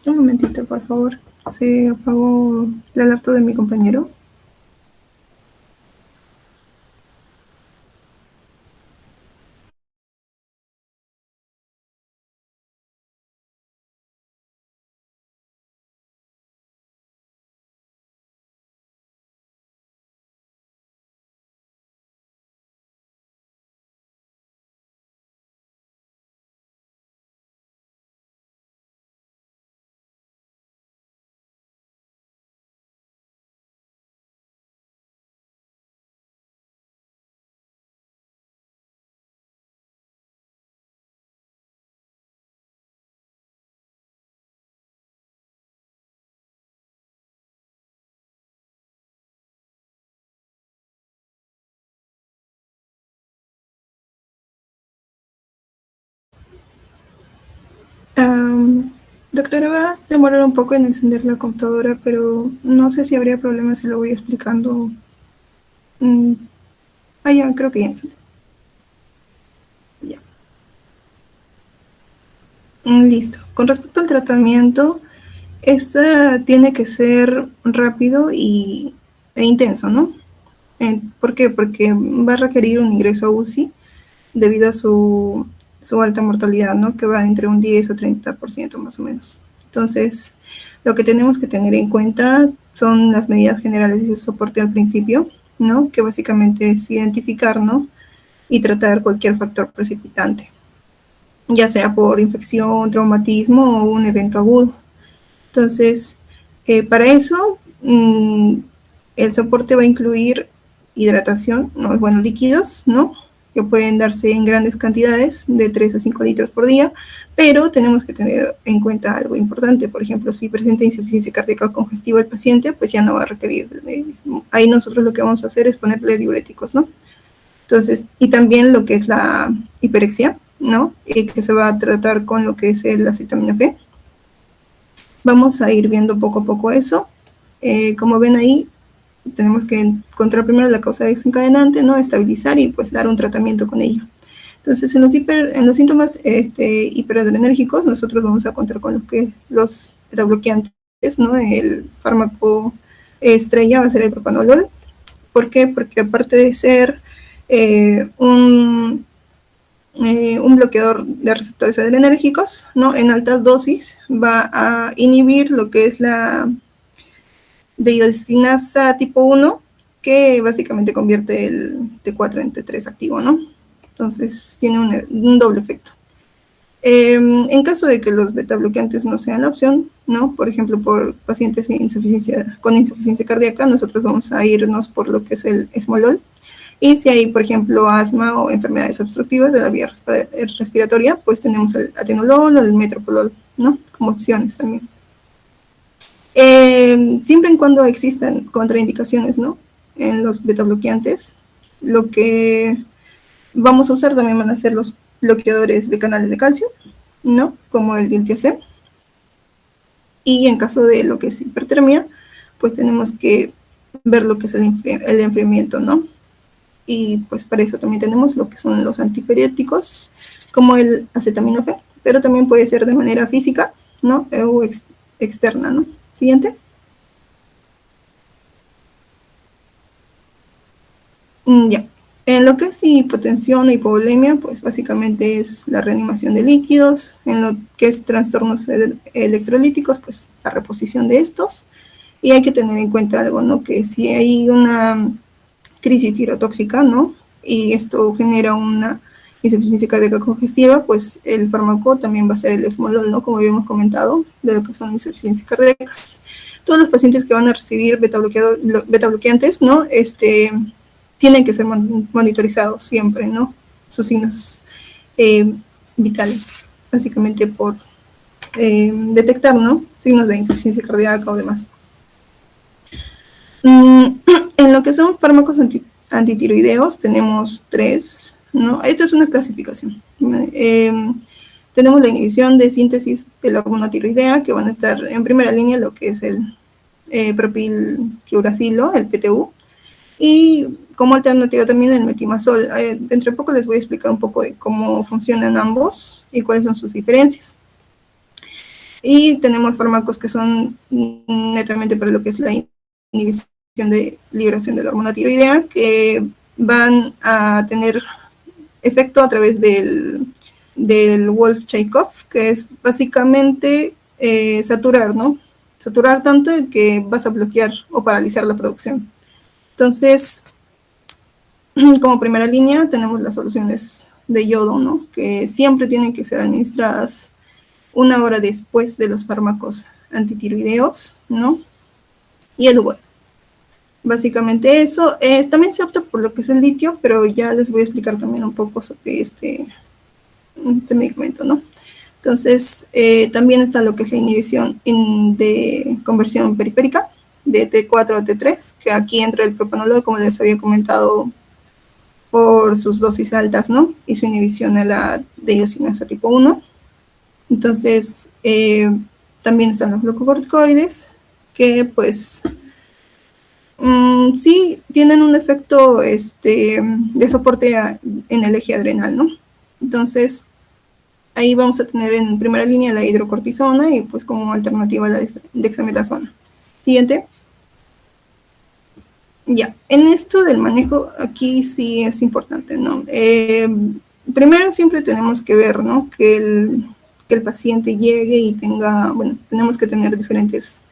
[SPEAKER 5] Un momentito, por favor. Se apagó la laptop de mi compañero. Doctora, va a demorar un poco en encender la computadora, pero no sé si habría problema si lo voy explicando. Ya, creo que ya encendió. Ya. Listo. Con respecto al tratamiento, tiene que ser rápido e intenso, ¿no? ¿Por qué? Porque va a requerir un ingreso a UCI debido a su alta mortalidad, ¿no? Que va entre un 10 a 30% más o menos. Entonces, lo que tenemos que tener en cuenta son las medidas generales de soporte al principio, ¿no? Que básicamente es identificar, ¿no? Y tratar cualquier factor precipitante, ya sea por infección, traumatismo o un evento agudo. Entonces, para eso, el soporte va a incluir hidratación, ¿no? Bueno, líquidos, ¿no? Que pueden darse en grandes cantidades, de 3 a 5 litros por día, pero tenemos que tener en cuenta algo importante. Por ejemplo, si presenta insuficiencia cardíaca congestiva el paciente, pues ya no va a requerir, ahí nosotros lo que vamos a hacer es ponerle diuréticos, ¿no? Entonces, y también lo que es la hiperexia, ¿no? Que se va a tratar con lo que es el acetaminofén. Vamos a ir viendo poco a poco eso. Como ven ahí, tenemos que encontrar primero la causa desencadenante, ¿no? Estabilizar y pues dar un tratamiento con ello. Entonces, en los síntomas hiperadrenérgicos, nosotros vamos a contar con los beta-bloqueantes, ¿no? El fármaco estrella va a ser el propanolol. ¿Por qué? Porque aparte de ser un bloqueador de receptores adrenérgicos, ¿no? En altas dosis va a inhibir lo que es la deiodesinasa tipo 1, que básicamente convierte el T4 en T3 activo, ¿no? Entonces tiene un doble efecto. En caso de que los beta bloqueantes no sean la opción, ¿no? Por ejemplo, por pacientes con insuficiencia cardíaca, nosotros vamos a irnos por lo que es el esmolol. Y si hay, por ejemplo, asma o enfermedades obstructivas de la vía respiratoria, pues tenemos el atenolol o el metoprolol, ¿no? Como opciones también. Siempre y cuando existan contraindicaciones, ¿no? En los betabloqueantes, lo que vamos a usar también van a ser los bloqueadores de canales de calcio, ¿no? Como el diltiazem. Y en caso de lo que es hipertermia, pues tenemos que ver lo que es el enfriamiento, ¿no? Y pues para eso también tenemos lo que son los antiperióticos, como el acetaminofén, pero también puede ser de manera física, ¿no? O externa, ¿no? Siguiente. Ya. En lo que es hipotensión e hipovolemia, pues básicamente es la reanimación de líquidos. En lo que es trastornos electrolíticos, pues la reposición de estos. Y hay que tener en cuenta algo, ¿no? Que si hay una crisis tirotóxica, ¿no? Y esto genera una insuficiencia cardíaca congestiva, pues el fármaco también va a ser el esmolol, ¿no? Como habíamos comentado, de lo que son insuficiencias cardíacas. Todos los pacientes que van a recibir betabloqueantes, ¿no? Tienen que ser monitorizados siempre, ¿no? Sus signos vitales, básicamente por detectar, ¿no? Signos de insuficiencia cardíaca o demás. En lo que son fármacos antitiroideos tenemos 3, ¿no? Esta es una clasificación. Tenemos la inhibición de síntesis de la hormona tiroidea, que van a estar en primera línea lo que es el propilquiuracilo, el PTU, y como alternativa también el metimazol. Dentro de poco les voy a explicar un poco de cómo funcionan ambos y cuáles son sus diferencias. Y tenemos fármacos que son netamente para lo que es la inhibición de liberación de la hormona tiroidea, que van a tener efecto a través del Wolff-Chaikoff, que es básicamente saturar, ¿no? Saturar tanto que vas a bloquear o paralizar la producción. Entonces, como primera línea tenemos las soluciones de yodo, ¿no? Que siempre tienen que ser administradas 1 hora después de los fármacos antitiroideos, ¿no? Y el UVA. Básicamente eso. También se opta por lo que es el litio, pero ya les voy a explicar también un poco sobre este medicamento, ¿no? Entonces, también está lo que es la inhibición de conversión periférica, de T4 a T3, que aquí entra el propanolol, como les había comentado, por sus dosis altas, ¿no? Y su inhibición a la deiosinasa tipo 1. Entonces, también están los glucocorticoides, que pues sí tienen un efecto de soporte en el eje adrenal, ¿no? Entonces, ahí vamos a tener en primera línea la hidrocortisona y pues como alternativa la dexametasona. Siguiente. Ya, en esto del manejo, aquí sí es importante, ¿no? Primero siempre tenemos que ver, ¿no? Que el paciente llegue y tenga, bueno, tenemos que tener diferentes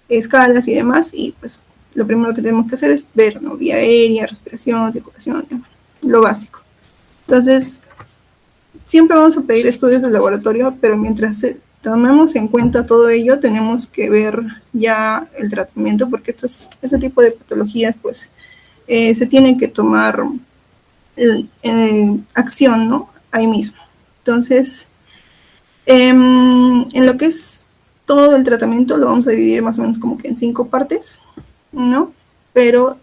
[SPEAKER 5] escalas y demás, y pues lo primero que tenemos que hacer es ver, ¿no? Vía aérea, respiración, circulación, lo básico. Entonces, siempre vamos a pedir estudios de laboratorio, pero mientras tomemos en cuenta todo ello, tenemos que ver ya el tratamiento, porque ese tipo de patologías, pues, se tienen que tomar acción, ¿no? Ahí mismo. Entonces, en lo que es todo el tratamiento, lo vamos a dividir más o menos como que en 5 partes, ¿no? Pero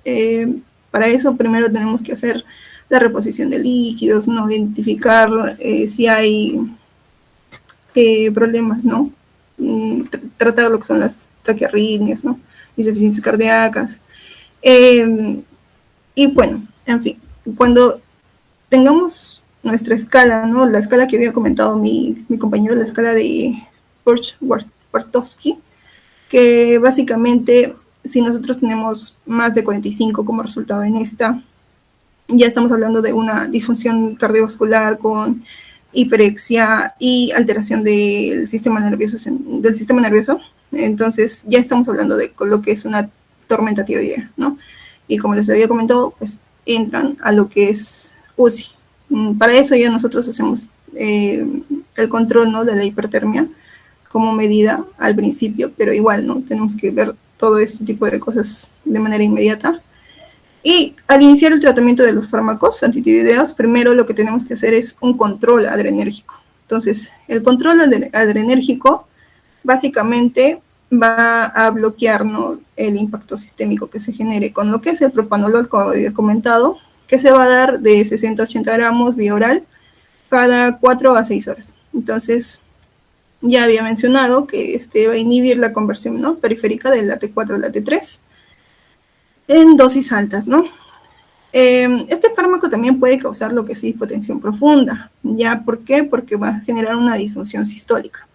[SPEAKER 5] para eso primero tenemos que hacer la reposición de líquidos, ¿no? Identificar si hay problemas, ¿no? Tratar lo que son las taquiarritmias, ¿no? Insuficiencias cardíacas. Y bueno, en fin, cuando tengamos nuestra escala, ¿no? La escala que había comentado mi compañero, la escala de Borch-Wartowski, que básicamente si nosotros tenemos más de 45 como resultado en esta, ya estamos hablando de una disfunción cardiovascular con hiperexia y alteración del sistema nervioso. Entonces ya estamos hablando de lo que es una tormenta tiroidea, ¿no? Y como les había comentado, pues entran a lo que es UCI. Para eso ya nosotros hacemos el control, ¿no? De la hipertermia como medida al principio, pero igual, ¿no? Tenemos que ver todo este tipo de cosas de manera inmediata. Y al iniciar el tratamiento de los fármacos antitiroideos, primero lo que tenemos que hacer es un control adrenérgico. Entonces, el control adrenérgico básicamente va a bloquear, ¿no?, el impacto sistémico que se genere con lo que es el propanolol, como había comentado, que se va a dar de 60 a 80 gramos vía oral cada 4 a 6 horas. Entonces, ya había mencionado que va a inhibir la conversión, ¿no?, periférica del AT4 al AT3 en dosis altas, ¿no? Este fármaco también puede causar lo que es hipotensión profunda. ¿Ya? ¿Por qué? Porque va a generar una disfunción sistólica.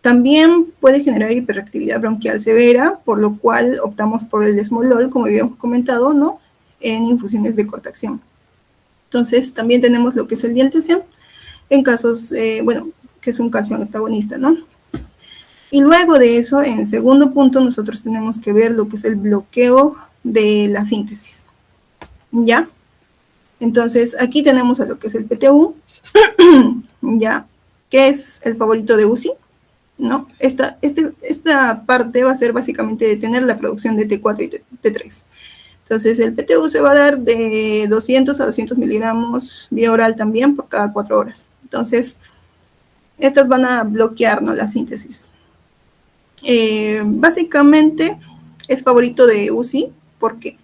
[SPEAKER 5] También puede generar hiperactividad bronquial severa, por lo cual optamos por el esmolol, como habíamos comentado, ¿no?, en infusiones de corta acción. Entonces, también tenemos lo que es el dieltesian, en casos, bueno, que es un calcio antagonista, ¿no? Y luego de eso, en segundo punto, nosotros tenemos que ver lo que es el bloqueo de la síntesis, ¿ya? Entonces, aquí tenemos a lo que es el PTU, ¿ya?, que es el favorito de UCI, ¿no? Esta parte va a ser básicamente detener la producción de T4 y T3. Entonces, el PTU se va a dar de 200 a 200 miligramos vía oral también por cada 4 horas. Entonces, estas van a bloquear, ¿no?, la síntesis. Básicamente, es favorito de UCI. ¿Por qué?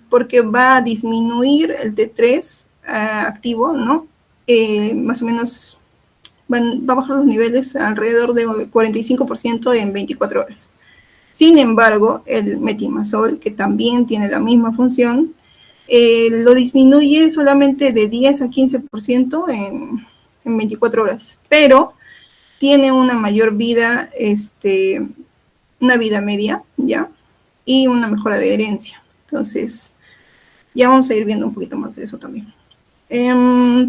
[SPEAKER 5] Porque va a disminuir el T3 activo, ¿no? Más o menos va a bajar los niveles alrededor de 45% en 24 horas. Sin embargo, el metimazol, que también tiene la misma función, lo disminuye solamente de 10 a 15% en 24 horas, pero tiene una mayor vida, una vida media, ¿ya? Y una mejora de adherencia. Entonces, ya vamos a ir viendo un poquito más de eso también.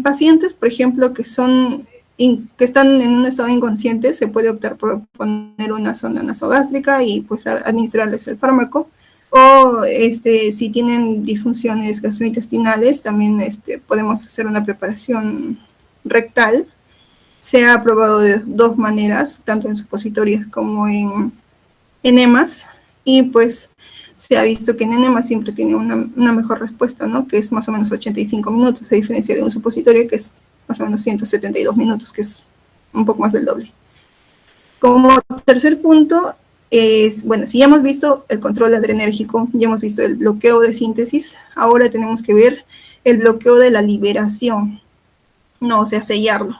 [SPEAKER 5] Pacientes, por ejemplo, que están en un estado inconsciente, se puede optar por poner una sonda nasogástrica y pues administrarles el fármaco. O si tienen disfunciones gastrointestinales, también podemos hacer una preparación rectal. Se ha probado de 2 maneras, tanto en supositorias como en enemas, y pues se ha visto que en enemas siempre tiene una mejor respuesta, ¿no?, que es más o menos 85 minutos, a diferencia de un supositorio que es más o menos 172 minutos, que es un poco más del doble. Como tercer punto es, bueno, si ya hemos visto el control adrenérgico, ya hemos visto el bloqueo de síntesis, ahora tenemos que ver el bloqueo de la liberación, no, o sea, sellarlo.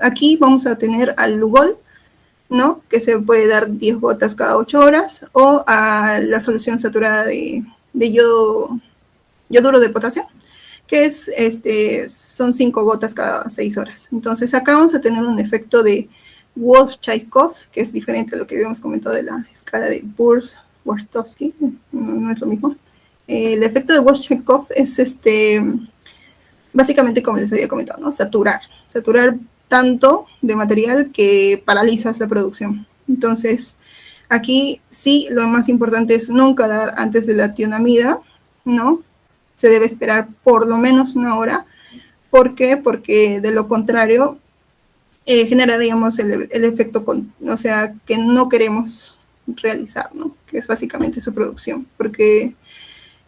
[SPEAKER 5] Aquí vamos a tener al Lugol, ¿no?, que se puede dar 10 gotas cada 8 horas, o a la solución saturada de yoduro de potasio, que son 5 gotas cada 6 horas. Entonces acá vamos a tener un efecto de Wolff-Chaikov, que es diferente a lo que habíamos comentado de la escala de Burs-Wojtowski, no es lo mismo. El efecto de Wolff-Chaikov es básicamente, como les había comentado, ¿no?, saturar tanto de material que paralizas la producción. Entonces, aquí sí, lo más importante es nunca dar antes de la tionamida, ¿no? Se debe esperar por lo menos 1 hora. ¿Por qué? Porque de lo contrario generaríamos el efecto, o sea, que no queremos realizar, ¿no?, que es básicamente su producción, porque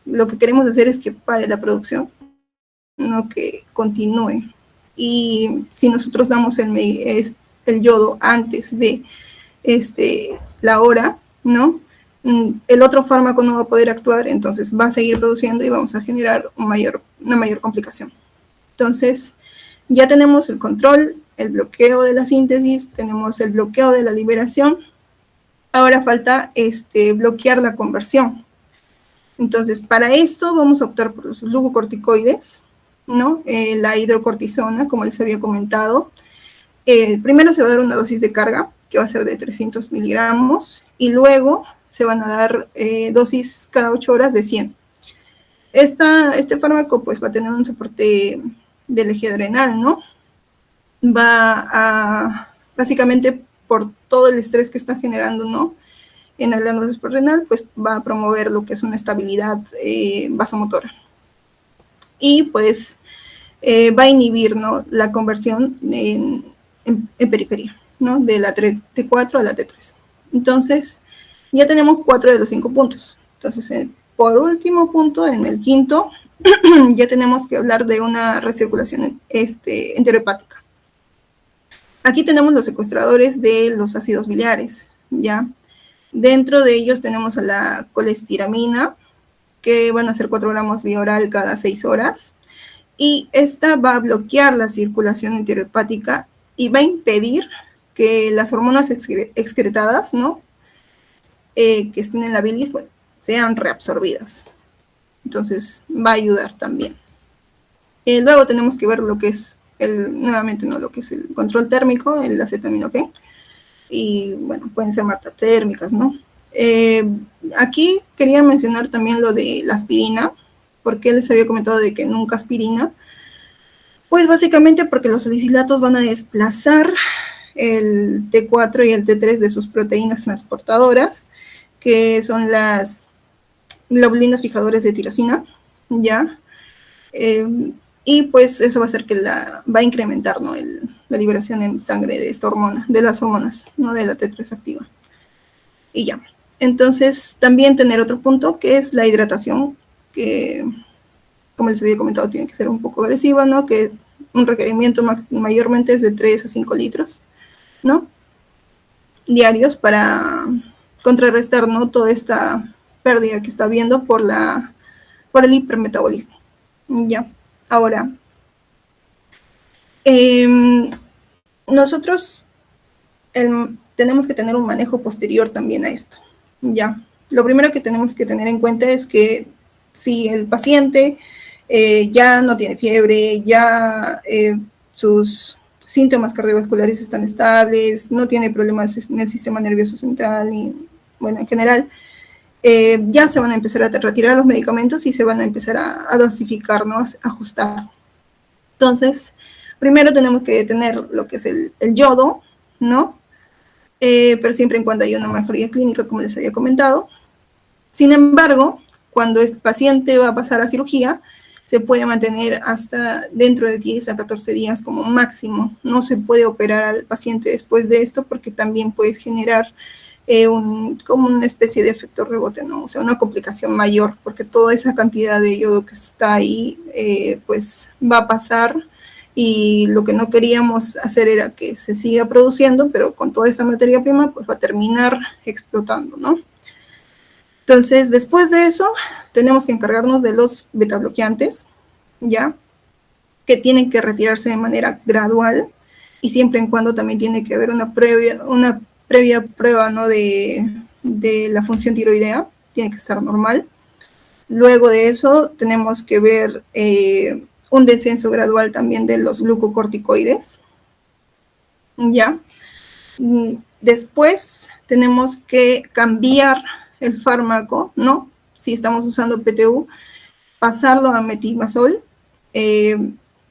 [SPEAKER 5] lo que queremos hacer es que pare la producción, no que continúe. Y si nosotros damos el yodo antes de la hora, ¿no?, el otro fármaco no va a poder actuar, entonces va a seguir produciendo y vamos a generar una mayor complicación. Entonces, ya tenemos el control, el bloqueo de la síntesis, tenemos el bloqueo de la liberación. Ahora falta bloquear la conversión. Entonces, para esto vamos a optar por los glucocorticoides, ¿no? La hidrocortisona, como les había comentado. Primero se va a dar una dosis de carga, que va a ser de 300 miligramos, y luego se van a dar dosis cada 8 horas de 100. Este fármaco pues va a tener un soporte del eje adrenal, ¿no? Va a, básicamente por todo el estrés que está generando, ¿no?, en la glándula suprarrenal, pues va a promover lo que es una estabilidad vasomotora. Y pues va a inhibir, ¿no?, la conversión en periferia, ¿no?, de la T4 a la T3. Entonces, ya tenemos 4 de los 5 puntos. Entonces, por último punto, en el quinto, ya tenemos que hablar de una recirculación enterohepática. Aquí tenemos los secuestradores de los ácidos biliares, ¿ya? Dentro de ellos tenemos a la colestiramina, que van a ser 4 gramos vía oral cada 6 horas, y esta va a bloquear la circulación enterohepática y va a impedir que las hormonas excretadas, ¿no? Que estén en la bilis, pues, sean reabsorbidas. Entonces, va a ayudar también. Luego tenemos que ver lo que es, nuevamente, ¿no? Lo que es el control térmico, el acetaminofén. Y, bueno, pueden ser marcas térmicas, ¿no? Aquí quería mencionar también lo de la aspirina. ¿Por qué les había comentado de que nunca aspirina? Pues básicamente porque los salicilatos van a desplazar el T4 y el T3 de sus proteínas transportadoras, que son las globulinas fijadores de tirosina, ¿ya? Y pues eso va a hacer que va a incrementar, ¿no? La liberación en sangre de esta hormona, de las hormonas, ¿no? De la T3 activa. Y ya. Entonces, también tener otro punto, que es la hidratación, que, como les había comentado, tiene que ser un poco agresiva, ¿no? Que un requerimiento mayormente es de 3 a 5 litros, ¿no? Diarios, para contrarrestar, ¿no? Toda esta pérdida que está habiendo por el hipermetabolismo. Ya. Ahora, nosotros tenemos que tener un manejo posterior también a esto. Ya. Lo primero que tenemos que tener en cuenta es que si el paciente ya no tiene fiebre, ya sus síntomas cardiovasculares están estables, no tiene problemas en el sistema nervioso central, y bueno, en general, ya se van a empezar a retirar los medicamentos y se van a empezar a dosificar, ¿no? A ajustar. Entonces, primero tenemos que tener lo que es el yodo, ¿no? Pero siempre en cuando haya una mejoría clínica, como les había comentado. Sin embargo, cuando el paciente va a pasar a cirugía, se puede mantener hasta dentro de 10 a 14 días como máximo. No se puede operar al paciente después de esto, porque también puedes generar como una especie de efecto rebote, ¿no? O sea, una complicación mayor, porque toda esa cantidad de yodo que está ahí, pues va a pasar, y lo que no queríamos hacer era que se siga produciendo, pero con toda esa materia prima, pues va a terminar explotando, ¿no? Entonces, después de eso, tenemos que encargarnos de los betabloqueantes, ¿ya? Que tienen que retirarse de manera gradual, y siempre en cuando también tiene que haber una previa prueba, ¿no? de la función tiroidea, tiene que estar normal. Luego de eso, tenemos que ver un descenso gradual también de los glucocorticoides, ¿ya? Después tenemos que cambiar el fármaco, ¿no? Si estamos usando PTU, pasarlo a metimazol,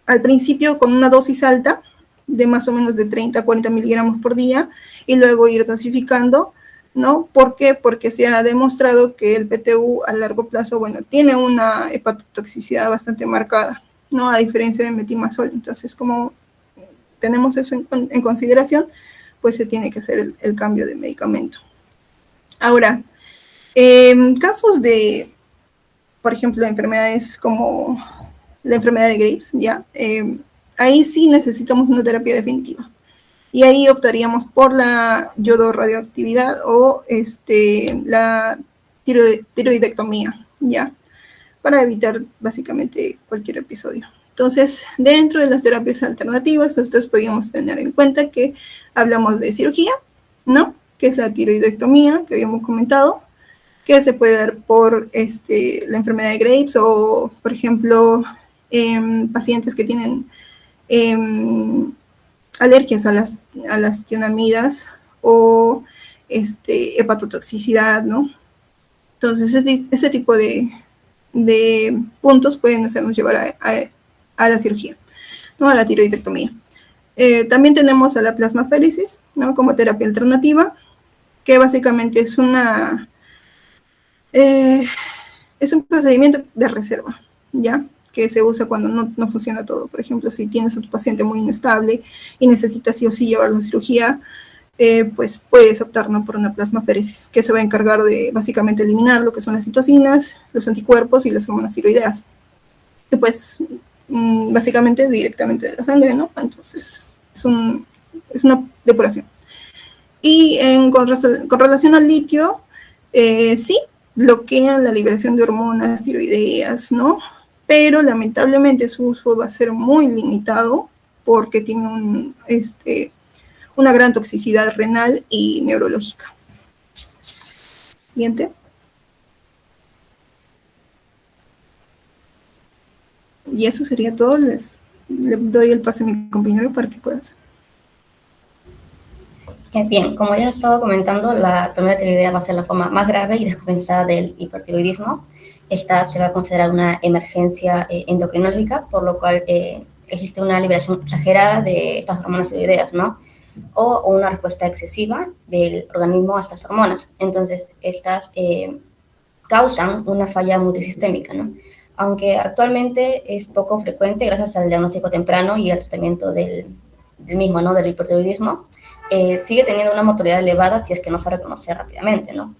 [SPEAKER 5] al principio con una dosis alta, de más o menos de 30 a 40 miligramos por día, y luego ir dosificando, ¿no? ¿Por qué? Porque se ha demostrado que el PTU a largo plazo, bueno, tiene una hepatotoxicidad bastante marcada, ¿no? A diferencia de metimazol. Entonces, como tenemos eso en consideración, pues se tiene que hacer el cambio de medicamento. Ahora, casos de, por ejemplo, enfermedades como la enfermedad de Graves, ¿ya? Ahí sí necesitamos una terapia definitiva. Y ahí optaríamos por la yodoradioactividad o la tiroidectomía, ¿ya? Para evitar básicamente cualquier episodio. Entonces, dentro de las terapias alternativas, nosotros podríamos tener en cuenta que hablamos de cirugía, ¿no? Que es la tiroidectomía, que habíamos comentado, que se puede dar por la enfermedad de Graves, o, por ejemplo, pacientes que tienen alergias a las tionamidas, o hepatotoxicidad, ¿no? Entonces, ese tipo de puntos pueden hacernos llevar a la cirugía, ¿no? A la tiroidectomía. También tenemos a la plasmaféresis, ¿no? Como terapia alternativa, que básicamente es un procedimiento de reserva, ¿ya? Que se usa cuando no funciona todo. Por ejemplo, si tienes a tu paciente muy inestable y necesitas sí o sí llevarlo a cirugía, pues puedes optar, ¿no?, por una plasmaféresis, que se va a encargar de básicamente eliminar lo que son las citocinas, los anticuerpos y las hormonas tiroideas. Y pues básicamente directamente de la sangre, ¿no? Entonces es una depuración. Y con relación al litio, sí, bloquean la liberación de hormonas tiroideas, ¿no? Pero lamentablemente su uso va a ser muy limitado porque tiene una gran toxicidad renal y neurológica. Siguiente. Y eso sería todo. Le doy el pase a mi compañero para que pueda hacer.
[SPEAKER 6] Bien, como ya he estado comentando, la tormenta tiroidea va a ser la forma más grave y descompensada del hipertiroidismo. Esta se va a considerar una emergencia endocrinológica, por lo cual existe una liberación exagerada de estas hormonas tiroideas, ¿no? O una respuesta excesiva del organismo a estas hormonas. Entonces, estas causan una falla multisistémica, ¿no? Aunque actualmente es poco frecuente gracias al diagnóstico temprano y al tratamiento del mismo, ¿no?, del hipertiroidismo, sigue teniendo una mortalidad elevada si es que no se reconoce rápidamente, ¿no?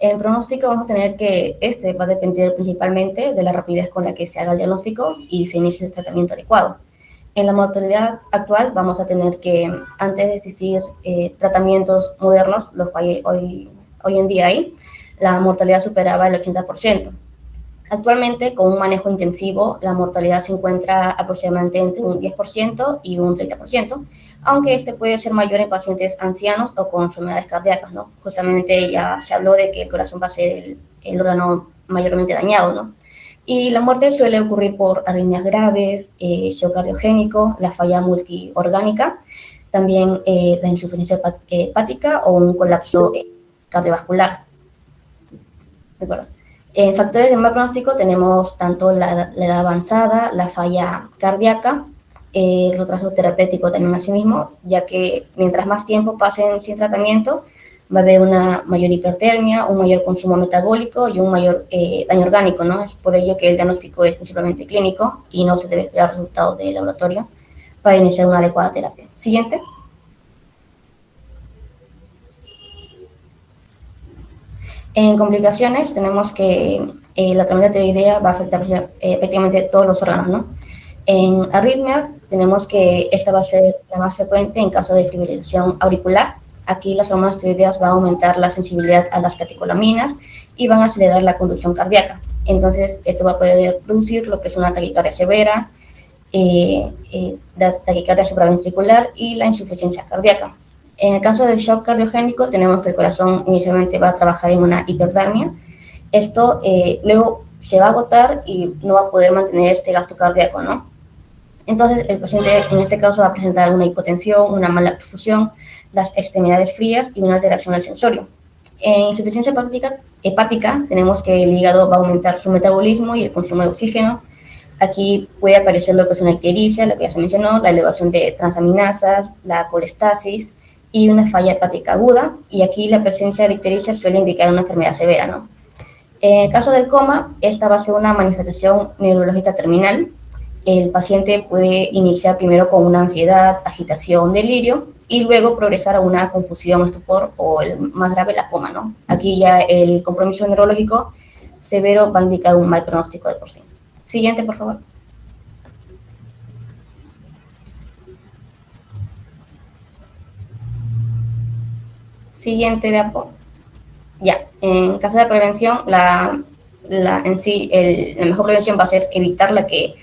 [SPEAKER 6] En pronóstico vamos a tener que va a depender principalmente de la rapidez con la que se haga el diagnóstico y se inicie el tratamiento adecuado. En la mortalidad actual vamos a tener que, antes de existir tratamientos modernos, los que hoy en día hay, la mortalidad superaba el 80%. Actualmente, con un manejo intensivo, la mortalidad se encuentra aproximadamente entre un 10% y un 30%, aunque este puede ser mayor en pacientes ancianos o con enfermedades cardíacas, ¿no? Justamente ya se habló de que el corazón va a ser el órgano mayormente dañado, ¿no? Y la muerte suele ocurrir por arritmias graves, shock cardiogénico, la falla multiorgánica, también la insuficiencia hepática o un colapso cardiovascular. ¿De acuerdo? En factores de mal pronóstico tenemos tanto la edad avanzada, la falla cardíaca, el retraso terapéutico también asimismo, ya que mientras más tiempo pasen sin tratamiento, va a haber una mayor hipertermia, un mayor consumo metabólico y un mayor daño orgánico, ¿no? Es por ello que el diagnóstico es principalmente clínico y no se debe esperar resultados de laboratorio para iniciar una adecuada terapia. Siguiente. En complicaciones tenemos que la tormenta tiroidea va a afectar prácticamente todos los órganos, ¿no? En arritmias tenemos que esta va a ser la más frecuente en caso de fibrilación auricular. Aquí las hormonas tiroideas van a aumentar la sensibilidad a las catecolaminas y van a acelerar la conducción cardíaca. Entonces, esto va a poder producir lo que es una taquicardia severa, la taquicardia supraventricular y la insuficiencia cardíaca. En el caso del shock cardiogénico, tenemos que el corazón inicialmente va a trabajar en una hipertermia. Esto luego se va a agotar y no va a poder mantener este gasto cardíaco, ¿no? Entonces, el paciente en este caso va a presentar una hipotensión, una mala perfusión, las extremidades frías y una alteración del sensorio. En insuficiencia hepática tenemos que el hígado va a aumentar su metabolismo y el consumo de oxígeno. Aquí puede aparecer lo que es una ictericia, lo que ya se mencionó, la elevación de transaminasas, la colestasis y una falla hepática aguda. Y aquí la presencia de ictericia suele indicar una enfermedad severa, ¿no? En el caso del coma, esta va a ser una manifestación neurológica terminal. El paciente puede iniciar primero con una ansiedad, agitación, delirio y luego progresar a una confusión, estupor o el más grave, la coma, ¿no? Aquí ya el compromiso neurológico severo va a indicar un mal pronóstico de por sí. Siguiente, por favor. Siguiente de apoyo. Ya, en caso de prevención, la mejor prevención va a ser evitar que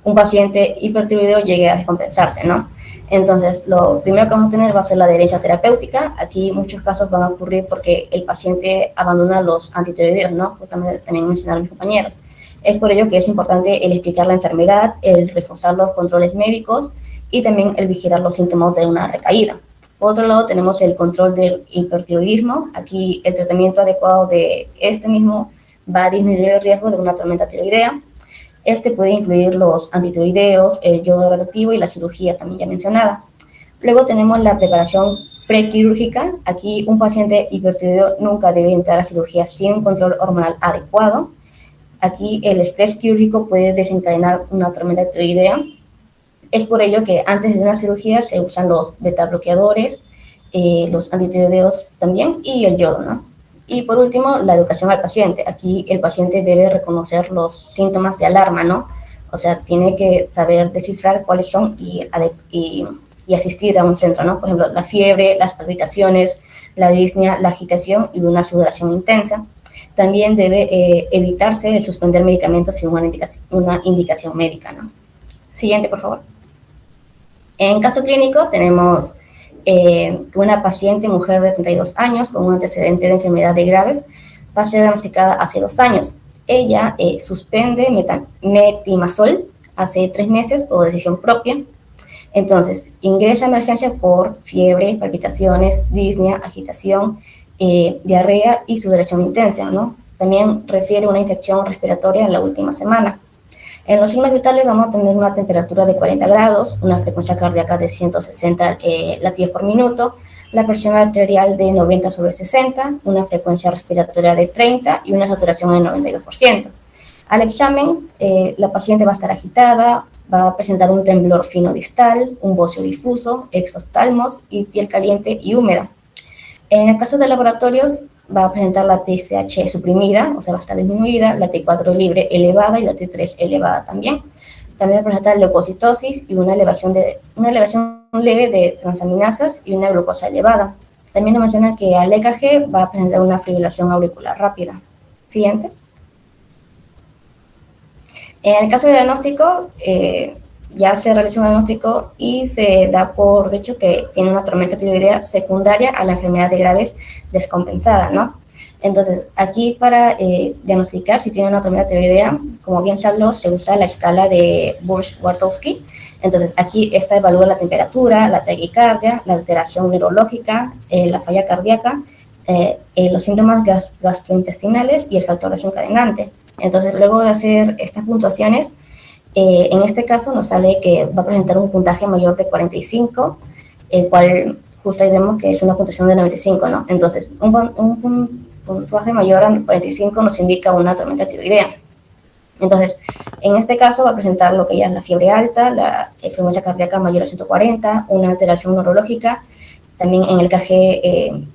[SPEAKER 6] un paciente hipertiroideo llegue a descompensarse, ¿no? Entonces, lo primero que vamos a tener va a ser la adherencia terapéutica. Aquí muchos casos van a ocurrir porque el paciente abandona los antitiroideos, ¿no? Justamente también mencionaron mis compañeros. Es por ello que es importante el explicar la enfermedad, el reforzar los controles médicos y también el vigilar los síntomas de una recaída. Por otro lado, tenemos el control del hipertiroidismo. Aquí el tratamiento adecuado de este mismo va a disminuir el riesgo de una tormenta tiroidea. Este puede incluir los antitiroideos, el yodo radioactivo y la cirugía también ya mencionada. Luego tenemos la preparación prequirúrgica. Aquí un paciente hipertiroideo nunca debe entrar a cirugía sin un control hormonal adecuado. Aquí el estrés quirúrgico puede desencadenar una tormenta tiroidea. Es por ello que antes de una cirugía se usan los beta bloqueadores los antitiroideos también y el yodo, ¿no? Y por último, la educación al paciente. Aquí el paciente debe reconocer los síntomas de alarma, ¿no? O sea, tiene que saber descifrar cuáles son y asistir a un centro, ¿no? Por ejemplo, la fiebre, las palpitaciones, la disnea, la agitación y una sudoración intensa. También debe evitarse el suspender medicamentos sin una indicación médica, ¿no? Siguiente, por favor. En caso clínico tenemos una paciente mujer de 32 años con un antecedente de enfermedades graves, va a ser diagnosticada hace 2 años. Ella suspende metimazol hace 3 meses por decisión propia. Entonces, ingresa a emergencia por fiebre, palpitaciones, disnea, agitación, diarrea y sudoración intensa, ¿no? También refiere una infección respiratoria en la última semana. En los signos vitales vamos a tener una temperatura de 40 grados, una frecuencia cardíaca de 160 latidos por minuto, la presión arterial de 90/60, una frecuencia respiratoria de 30 y una saturación del 92%. Al examen, la paciente va a estar agitada, va a presentar un temblor fino distal, un bocio difuso, exoftalmos y piel caliente y húmeda. En el caso de laboratorios, va a presentar la TSH suprimida, o sea, va a estar disminuida, la T4 libre elevada y la T3 elevada también. También va a presentar leucocitosis y una elevación leve de transaminasas y una glucosa elevada. También nos menciona que al EKG va a presentar una fibrilación auricular rápida. Siguiente. En el caso de diagnóstico, ya se realiza un diagnóstico y se da por hecho que tiene una tormenta tiroidea secundaria a la enfermedad de Graves descompensada, ¿no? Entonces, aquí para diagnosticar si tiene una tormenta tiroidea, como bien se habló, se usa la escala de Busch-Bartowski. Entonces, aquí esta evalúa la temperatura, la taquicardia, la alteración neurológica, la falla cardíaca, los síntomas gastrointestinales y el factor desencadenante. Entonces, luego de hacer estas puntuaciones, en este caso nos sale que va a presentar un puntaje mayor de 45, el cual justo ahí vemos que es una puntuación de 95, ¿no? Entonces, un puntaje mayor a 45 nos indica una tormenta tiroidea. Entonces, en este caso va a presentar lo que ya es la fiebre alta, la frecuencia cardíaca mayor a 140, una alteración neurológica, también en el KG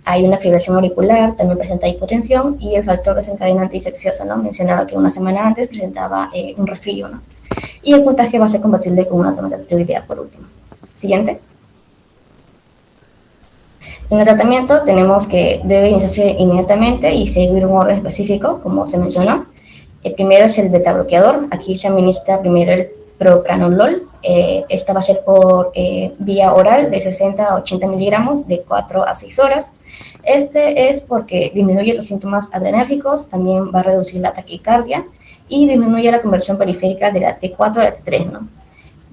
[SPEAKER 6] hay una fibrilación auricular, también presenta hipotensión y el factor desencadenante infeccioso, ¿no? Mencionaba que una semana antes presentaba un resfrío, ¿no? Y el puntaje va a ser compatible con una tormenta tiroidea por último. Siguiente. En el tratamiento tenemos que debe iniciarse inmediatamente y seguir un orden específico, como se mencionó. El primero es el beta bloqueador. Aquí se administra primero el propranolol. Esta va a ser por vía oral de 60 a 80 miligramos de 4 a 6 horas. Este es porque disminuye los síntomas adrenérgicos, también va a reducir la taquicardia y disminuye la conversión periférica de la T4 a la T3, ¿no?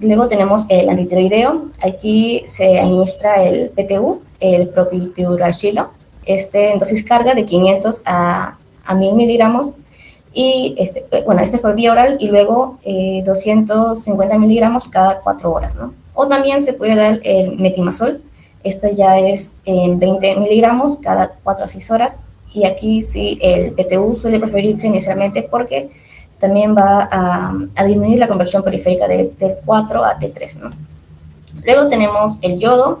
[SPEAKER 6] Luego tenemos el antitiroideo. Aquí se administra el PTU, el propiltiuracilo. En dosis carga de 500 a 1000 miligramos. Y este es por vía oral y luego 250 miligramos cada 4 horas, ¿no? O también se puede dar el metimazol. Este ya es en 20 miligramos cada 4 a 6 horas. Y aquí sí el PTU suele preferirse inicialmente porque también va a disminuir la conversión periférica de T4 a T3, ¿no? Luego tenemos el yodo.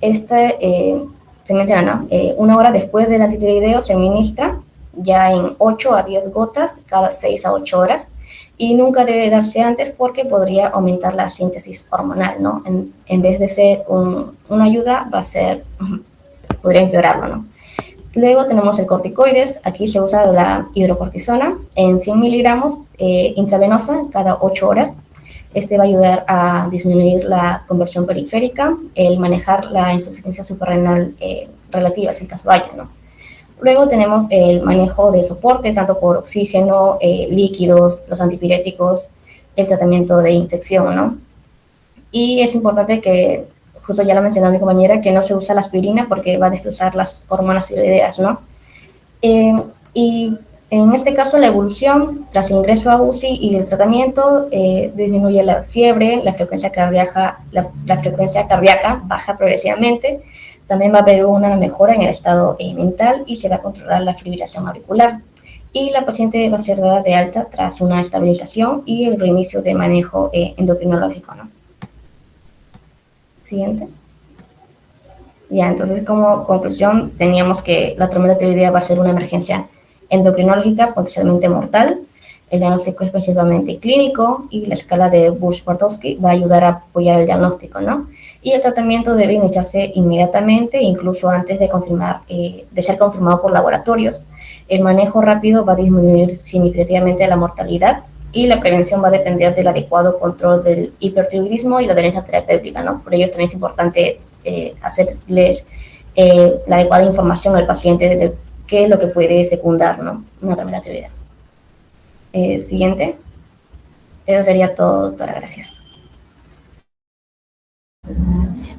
[SPEAKER 6] Se menciona, ¿no? 1 hora después del antitiroideo se administra ya en 8 a 10 gotas cada 6 a 8 horas y nunca debe darse antes porque podría aumentar la síntesis hormonal, ¿no? En vez de ser una ayuda, podría empeorarlo, ¿no? Luego tenemos el corticoides. Aquí se usa la hidrocortisona en 100 miligramos intravenosa cada 8 horas. Este va a ayudar a disminuir la conversión periférica, el manejar la insuficiencia suprarrenal relativa, si el caso haya, ¿no? Luego tenemos el manejo de soporte, tanto por oxígeno, líquidos, los antipiréticos, el tratamiento de infección, ¿no? Y es importante que, justo ya lo mencionó mi compañera, que no se usa la aspirina porque va a desplazar las hormonas tiroideas, ¿no? Y en este caso, la evolución, tras el ingreso a UCI y el tratamiento, disminuye la fiebre, la frecuencia cardíaca baja progresivamente. También va a haber una mejora en el estado mental y se va a controlar la fibrilación auricular. Y la paciente va a ser dada de alta tras una estabilización y el reinicio de manejo endocrinológico, ¿no? Siguiente. Ya, entonces como conclusión teníamos que la tormenta tiroidea va a ser una emergencia endocrinológica potencialmente mortal. El diagnóstico es principalmente clínico y la escala de Busch-Bartowski va a ayudar a apoyar el diagnóstico, ¿no? Y el tratamiento debe iniciarse inmediatamente, incluso antes de de ser confirmado por laboratorios. El manejo rápido va a disminuir significativamente la mortalidad y la prevención va a depender del adecuado control del hipertiroidismo y la adherencia terapéutica, ¿no? Por ello también es importante hacerles la adecuada información al paciente de qué es lo que puede secundar, ¿no? Una tormenta tiroidea. Siguiente. Eso sería todo, doctora. Gracias.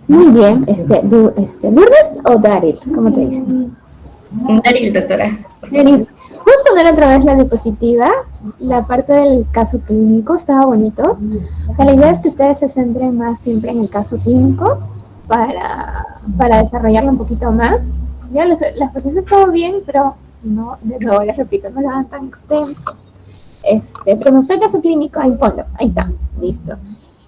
[SPEAKER 3] Muy bien, ¿Lourdes o Daryl? ¿Cómo te dicen?
[SPEAKER 6] Daryl, doctora.
[SPEAKER 3] Daryl, ¿puedes poner otra vez la diapositiva? La parte del caso clínico estaba bonito. O sea, la idea es que ustedes se centren más siempre en el caso clínico para desarrollarlo un poquito más. Ya las pacientes estaban bien, pero no, de nuevo les repito, no lo hagan tan extenso. Pero mostrar el caso clínico, ahí ponlo, ahí está, listo.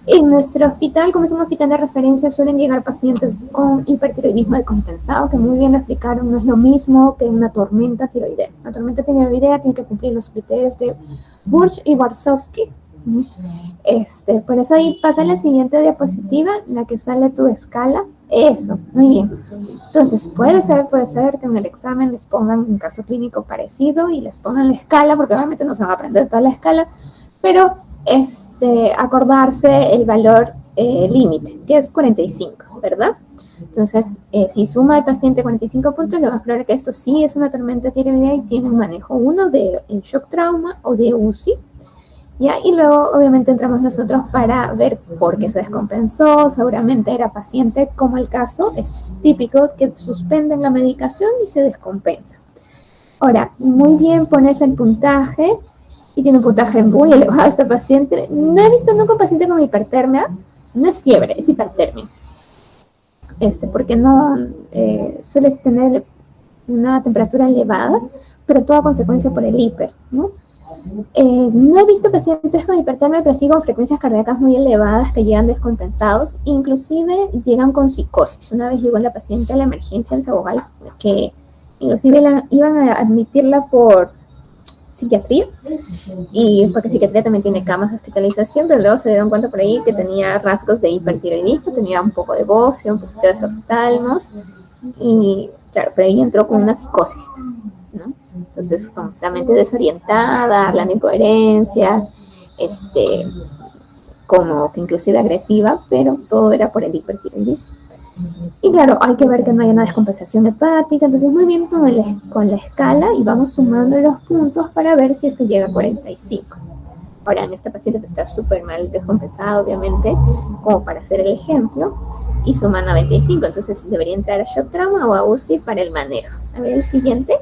[SPEAKER 3] En nuestro hospital, como es un hospital de referencia, suelen llegar pacientes con hipertiroidismo descompensado, que muy bien lo explicaron, no es lo mismo que una tormenta tiroidea. La tormenta tiroidea tiene que cumplir los criterios de Busch y Bartowski. Por eso ahí pasa la siguiente diapositiva, la que sale tu escala. Eso, muy bien. Entonces, puede ser que en el examen les pongan un caso clínico parecido y les pongan la escala, porque obviamente no se van a aprender toda la escala, pero acordarse el valor límite, que es 45, ¿verdad? Entonces, si suma al paciente 45 puntos, lo más probable que esto sí es una tormenta tiroidea y tiene un manejo uno de shock trauma o de UCI, ¿ya? Y luego, obviamente, entramos nosotros para ver por qué se descompensó. Seguramente era paciente, como el caso, es típico que suspenden la medicación y se descompensa. Ahora, muy bien pones el puntaje, y tiene un puntaje muy elevado este paciente. No he visto nunca un paciente con hipertermia, no es fiebre, es hipertermia. Porque no suele tener una temperatura elevada, pero toda consecuencia por el hiper, ¿no? No he visto pacientes con hipertermia, pero sí con frecuencias cardíacas muy elevadas que llegan descompensados, inclusive llegan con psicosis. Una vez llegó la paciente a la emergencia del Sabogal, que inclusive iban a admitirla por psiquiatría, y porque psiquiatría también tiene camas de hospitalización, pero luego se dieron cuenta por ahí que tenía rasgos de hipertiroidismo, tenía un poco de bocio, un poquito de oftalmos, y claro, pero ahí entró con una psicosis, ¿no? Entonces, completamente desorientada, hablando incoherencias, como que inclusive agresiva, pero todo era por el hipertiroidismo. Y claro, hay que ver que no haya una descompensación hepática, entonces muy bien con la escala y vamos sumando los puntos para ver si es que llega a 45. Ahora, en este paciente pues, está súper mal descompensado, obviamente, como para hacer el ejemplo, y suman a 25, entonces debería entrar a shock trauma o a UCI para el manejo. A ver el siguiente.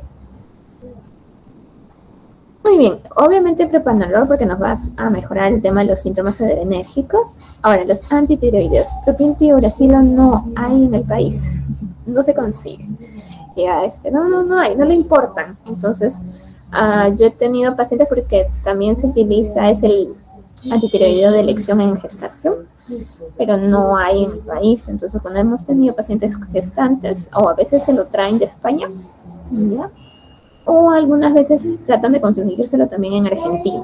[SPEAKER 3] Muy bien, obviamente propanolol porque nos va a mejorar el tema de los síntomas adrenérgicos. Ahora, los antitiroideos, propiontil, uracilo no hay en el país, no se consigue. Ya, no hay, no le importan. Entonces, yo he tenido pacientes porque también se utiliza, es el antitiroideo de elección en gestación, pero no hay en el país. Entonces, cuando hemos tenido pacientes gestantes, o a veces se lo traen de España, ¿ya? O algunas veces tratan de conseguírselo también en Argentina,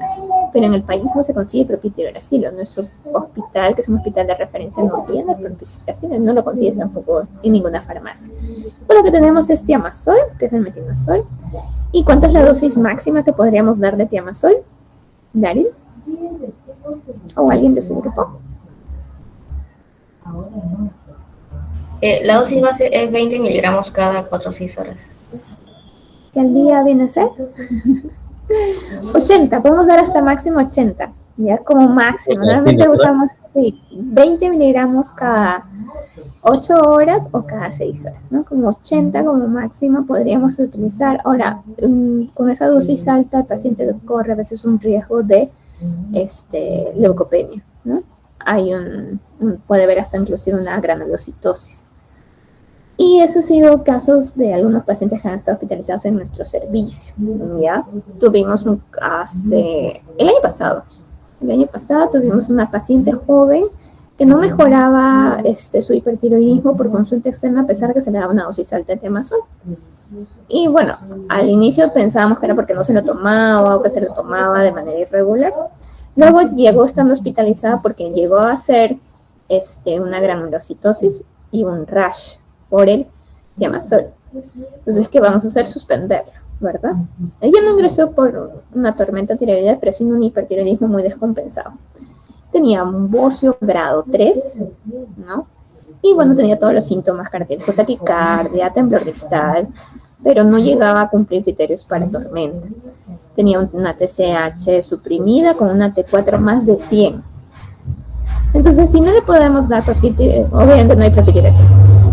[SPEAKER 3] pero en el país no se consigue propiontil. Nuestro hospital, que es un hospital de referencia, no tiene propiontil, no lo consigues tampoco en ninguna farmacia. Pues lo que tenemos es tiamazol, que es el metimazol. ¿Y cuánta es la dosis máxima que podríamos dar de tiamazol? ¿Daryl? ¿O alguien de su grupo?
[SPEAKER 6] La dosis base es 20 miligramos cada 4 o 6 horas.
[SPEAKER 3] ¿Que al día viene a ser? 80, podemos dar hasta máximo 80, ya como máximo. Normalmente usamos 20 miligramos cada 8 horas o cada 6 horas, ¿no? Como 80 como máximo podríamos utilizar. Ahora, con esa dosis alta, el paciente corre a veces un riesgo de leucopenia, ¿no? Puede haber hasta inclusive una granulocitosis. Y eso ha sido casos de algunos pacientes que han estado hospitalizados en nuestro servicio, ¿ya? Tuvimos un caso, el año pasado tuvimos una paciente joven que no mejoraba su hipertiroidismo por consulta externa a pesar que se le daba una dosis alta de temazol. Y bueno, al inicio pensábamos que era porque no se lo tomaba o que se lo tomaba de manera irregular. Luego llegó estando hospitalizada porque llegó a hacer una granulocitosis y un rash por el temazol. Entonces, ¿qué vamos a hacer? Suspenderla, ¿verdad? Ella no ingresó por una tormenta tiroidea, pero sí un hipertiroidismo muy descompensado. Tenía un bocio grado 3, ¿no? Y bueno, tenía todos los síntomas cardíacos, taquicardia, temblor distal, pero no llegaba a cumplir criterios para tormenta. Tenía una TSH suprimida con una T4 más de 100. Entonces, si no le podemos dar obviamente no hay propitiración,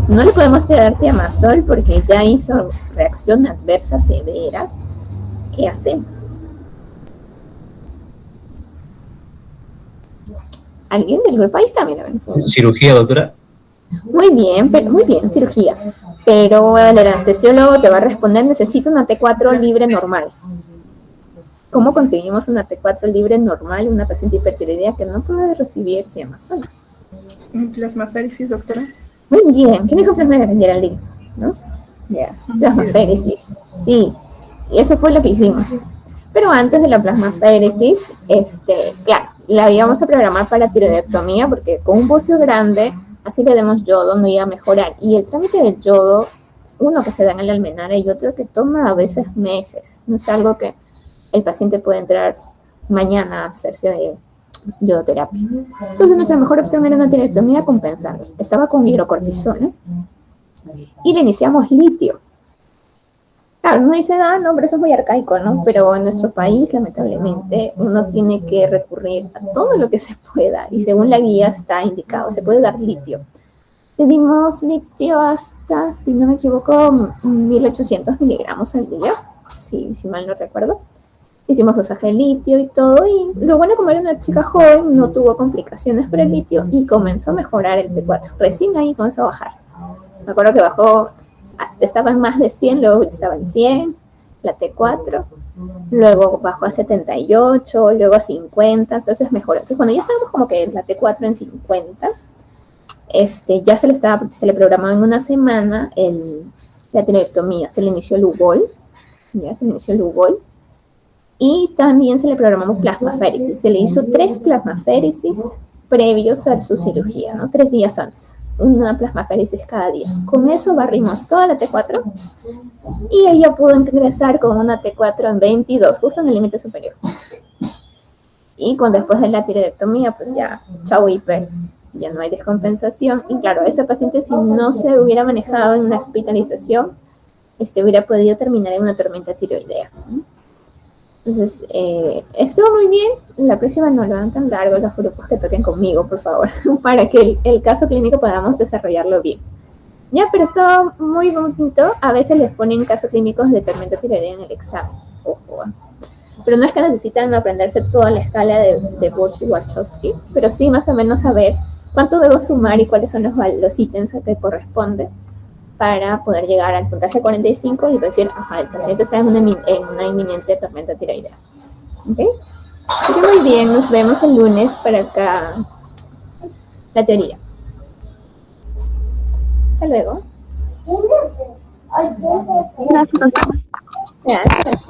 [SPEAKER 3] no le podemos dar temazol porque ya hizo reacción adversa severa, ¿qué hacemos? ¿Alguien del grupo? Ahí está, mira.
[SPEAKER 2] ¿Cirugía, doctora?
[SPEAKER 3] Muy bien, cirugía. Pero el anestesiólogo te va a responder, necesito una T4 libre normal. ¿Cómo conseguimos una T4 libre normal en una paciente hipertiroidea que no puede recibir temazol?
[SPEAKER 5] Plasmaféresis, doctora.
[SPEAKER 3] Muy bien. ¿Quién dijo plasmaféresis, Geraldine? ¿No? Ya. Plasmaféresis. Sí. Y eso fue lo que hicimos. Pero antes de la plasmaféresis, claro, la íbamos a programar para tiroidectomía porque con un bocio grande, así le demos yodo, no iba a mejorar. Y el trámite del yodo, uno que se da en el almenara y otro que toma a veces meses. No es algo que el paciente puede entrar mañana a hacerse yodoterapia. Entonces nuestra mejor opción era una tiroidectomía compensando. Estaba con hidrocortisona y le iniciamos litio. Claro, uno dice, no, pero eso es muy arcaico, ¿no? Pero en nuestro país, lamentablemente, uno tiene que recurrir a todo lo que se pueda y según la guía está indicado, se puede dar litio. Le dimos litio hasta, si no me equivoco, 1800 miligramos al día, si mal no recuerdo. Hicimos dosaje de litio y todo, y lo bueno, como era una chica joven, no tuvo complicaciones por el litio y comenzó a mejorar el T4. Recién ahí comenzó a bajar. Me acuerdo que bajó, estaba en más de 100, luego estaba en 100, la T4, luego bajó a 78, luego a 50, entonces mejoró. Entonces cuando ya estábamos como que la T4 en 50, ya se le programó en una semana la tiroidectomía, se le inició el UGOL, y también se le programó plasmaféresis. Se le hizo 3 plasmaféresis previos a su cirugía, ¿no? 3 días antes. Una plasmaféresis cada día. Con eso barrimos toda la T4 y ella pudo ingresar con una T4 en 22, justo en el límite superior. Y después de la tiroidectomía, pues ya, chau hiper, ya no hay descompensación. Y claro, esa paciente, si no se hubiera manejado en una hospitalización, hubiera podido terminar en una tormenta tiroidea. Entonces, estuvo muy bien. La próxima no lo hagan tan largo los grupos que toquen conmigo, por favor, para que el caso clínico podamos desarrollarlo bien. Ya, pero estuvo muy bonito. A veces les ponen casos clínicos de tormenta tiroidea en el examen. Ojo. Pero no es que necesitan aprenderse toda la escala de Borch y Warshawski, pero sí más o menos saber cuánto debo sumar y cuáles son los ítems a que corresponde para poder llegar al puntaje 45 y decir, el paciente está en una inminente tormenta tiroidea. ¿Ok? Así que muy bien, nos vemos el lunes para la teoría. Hasta luego.
[SPEAKER 1] Gracias, doctora.
[SPEAKER 3] Gracias.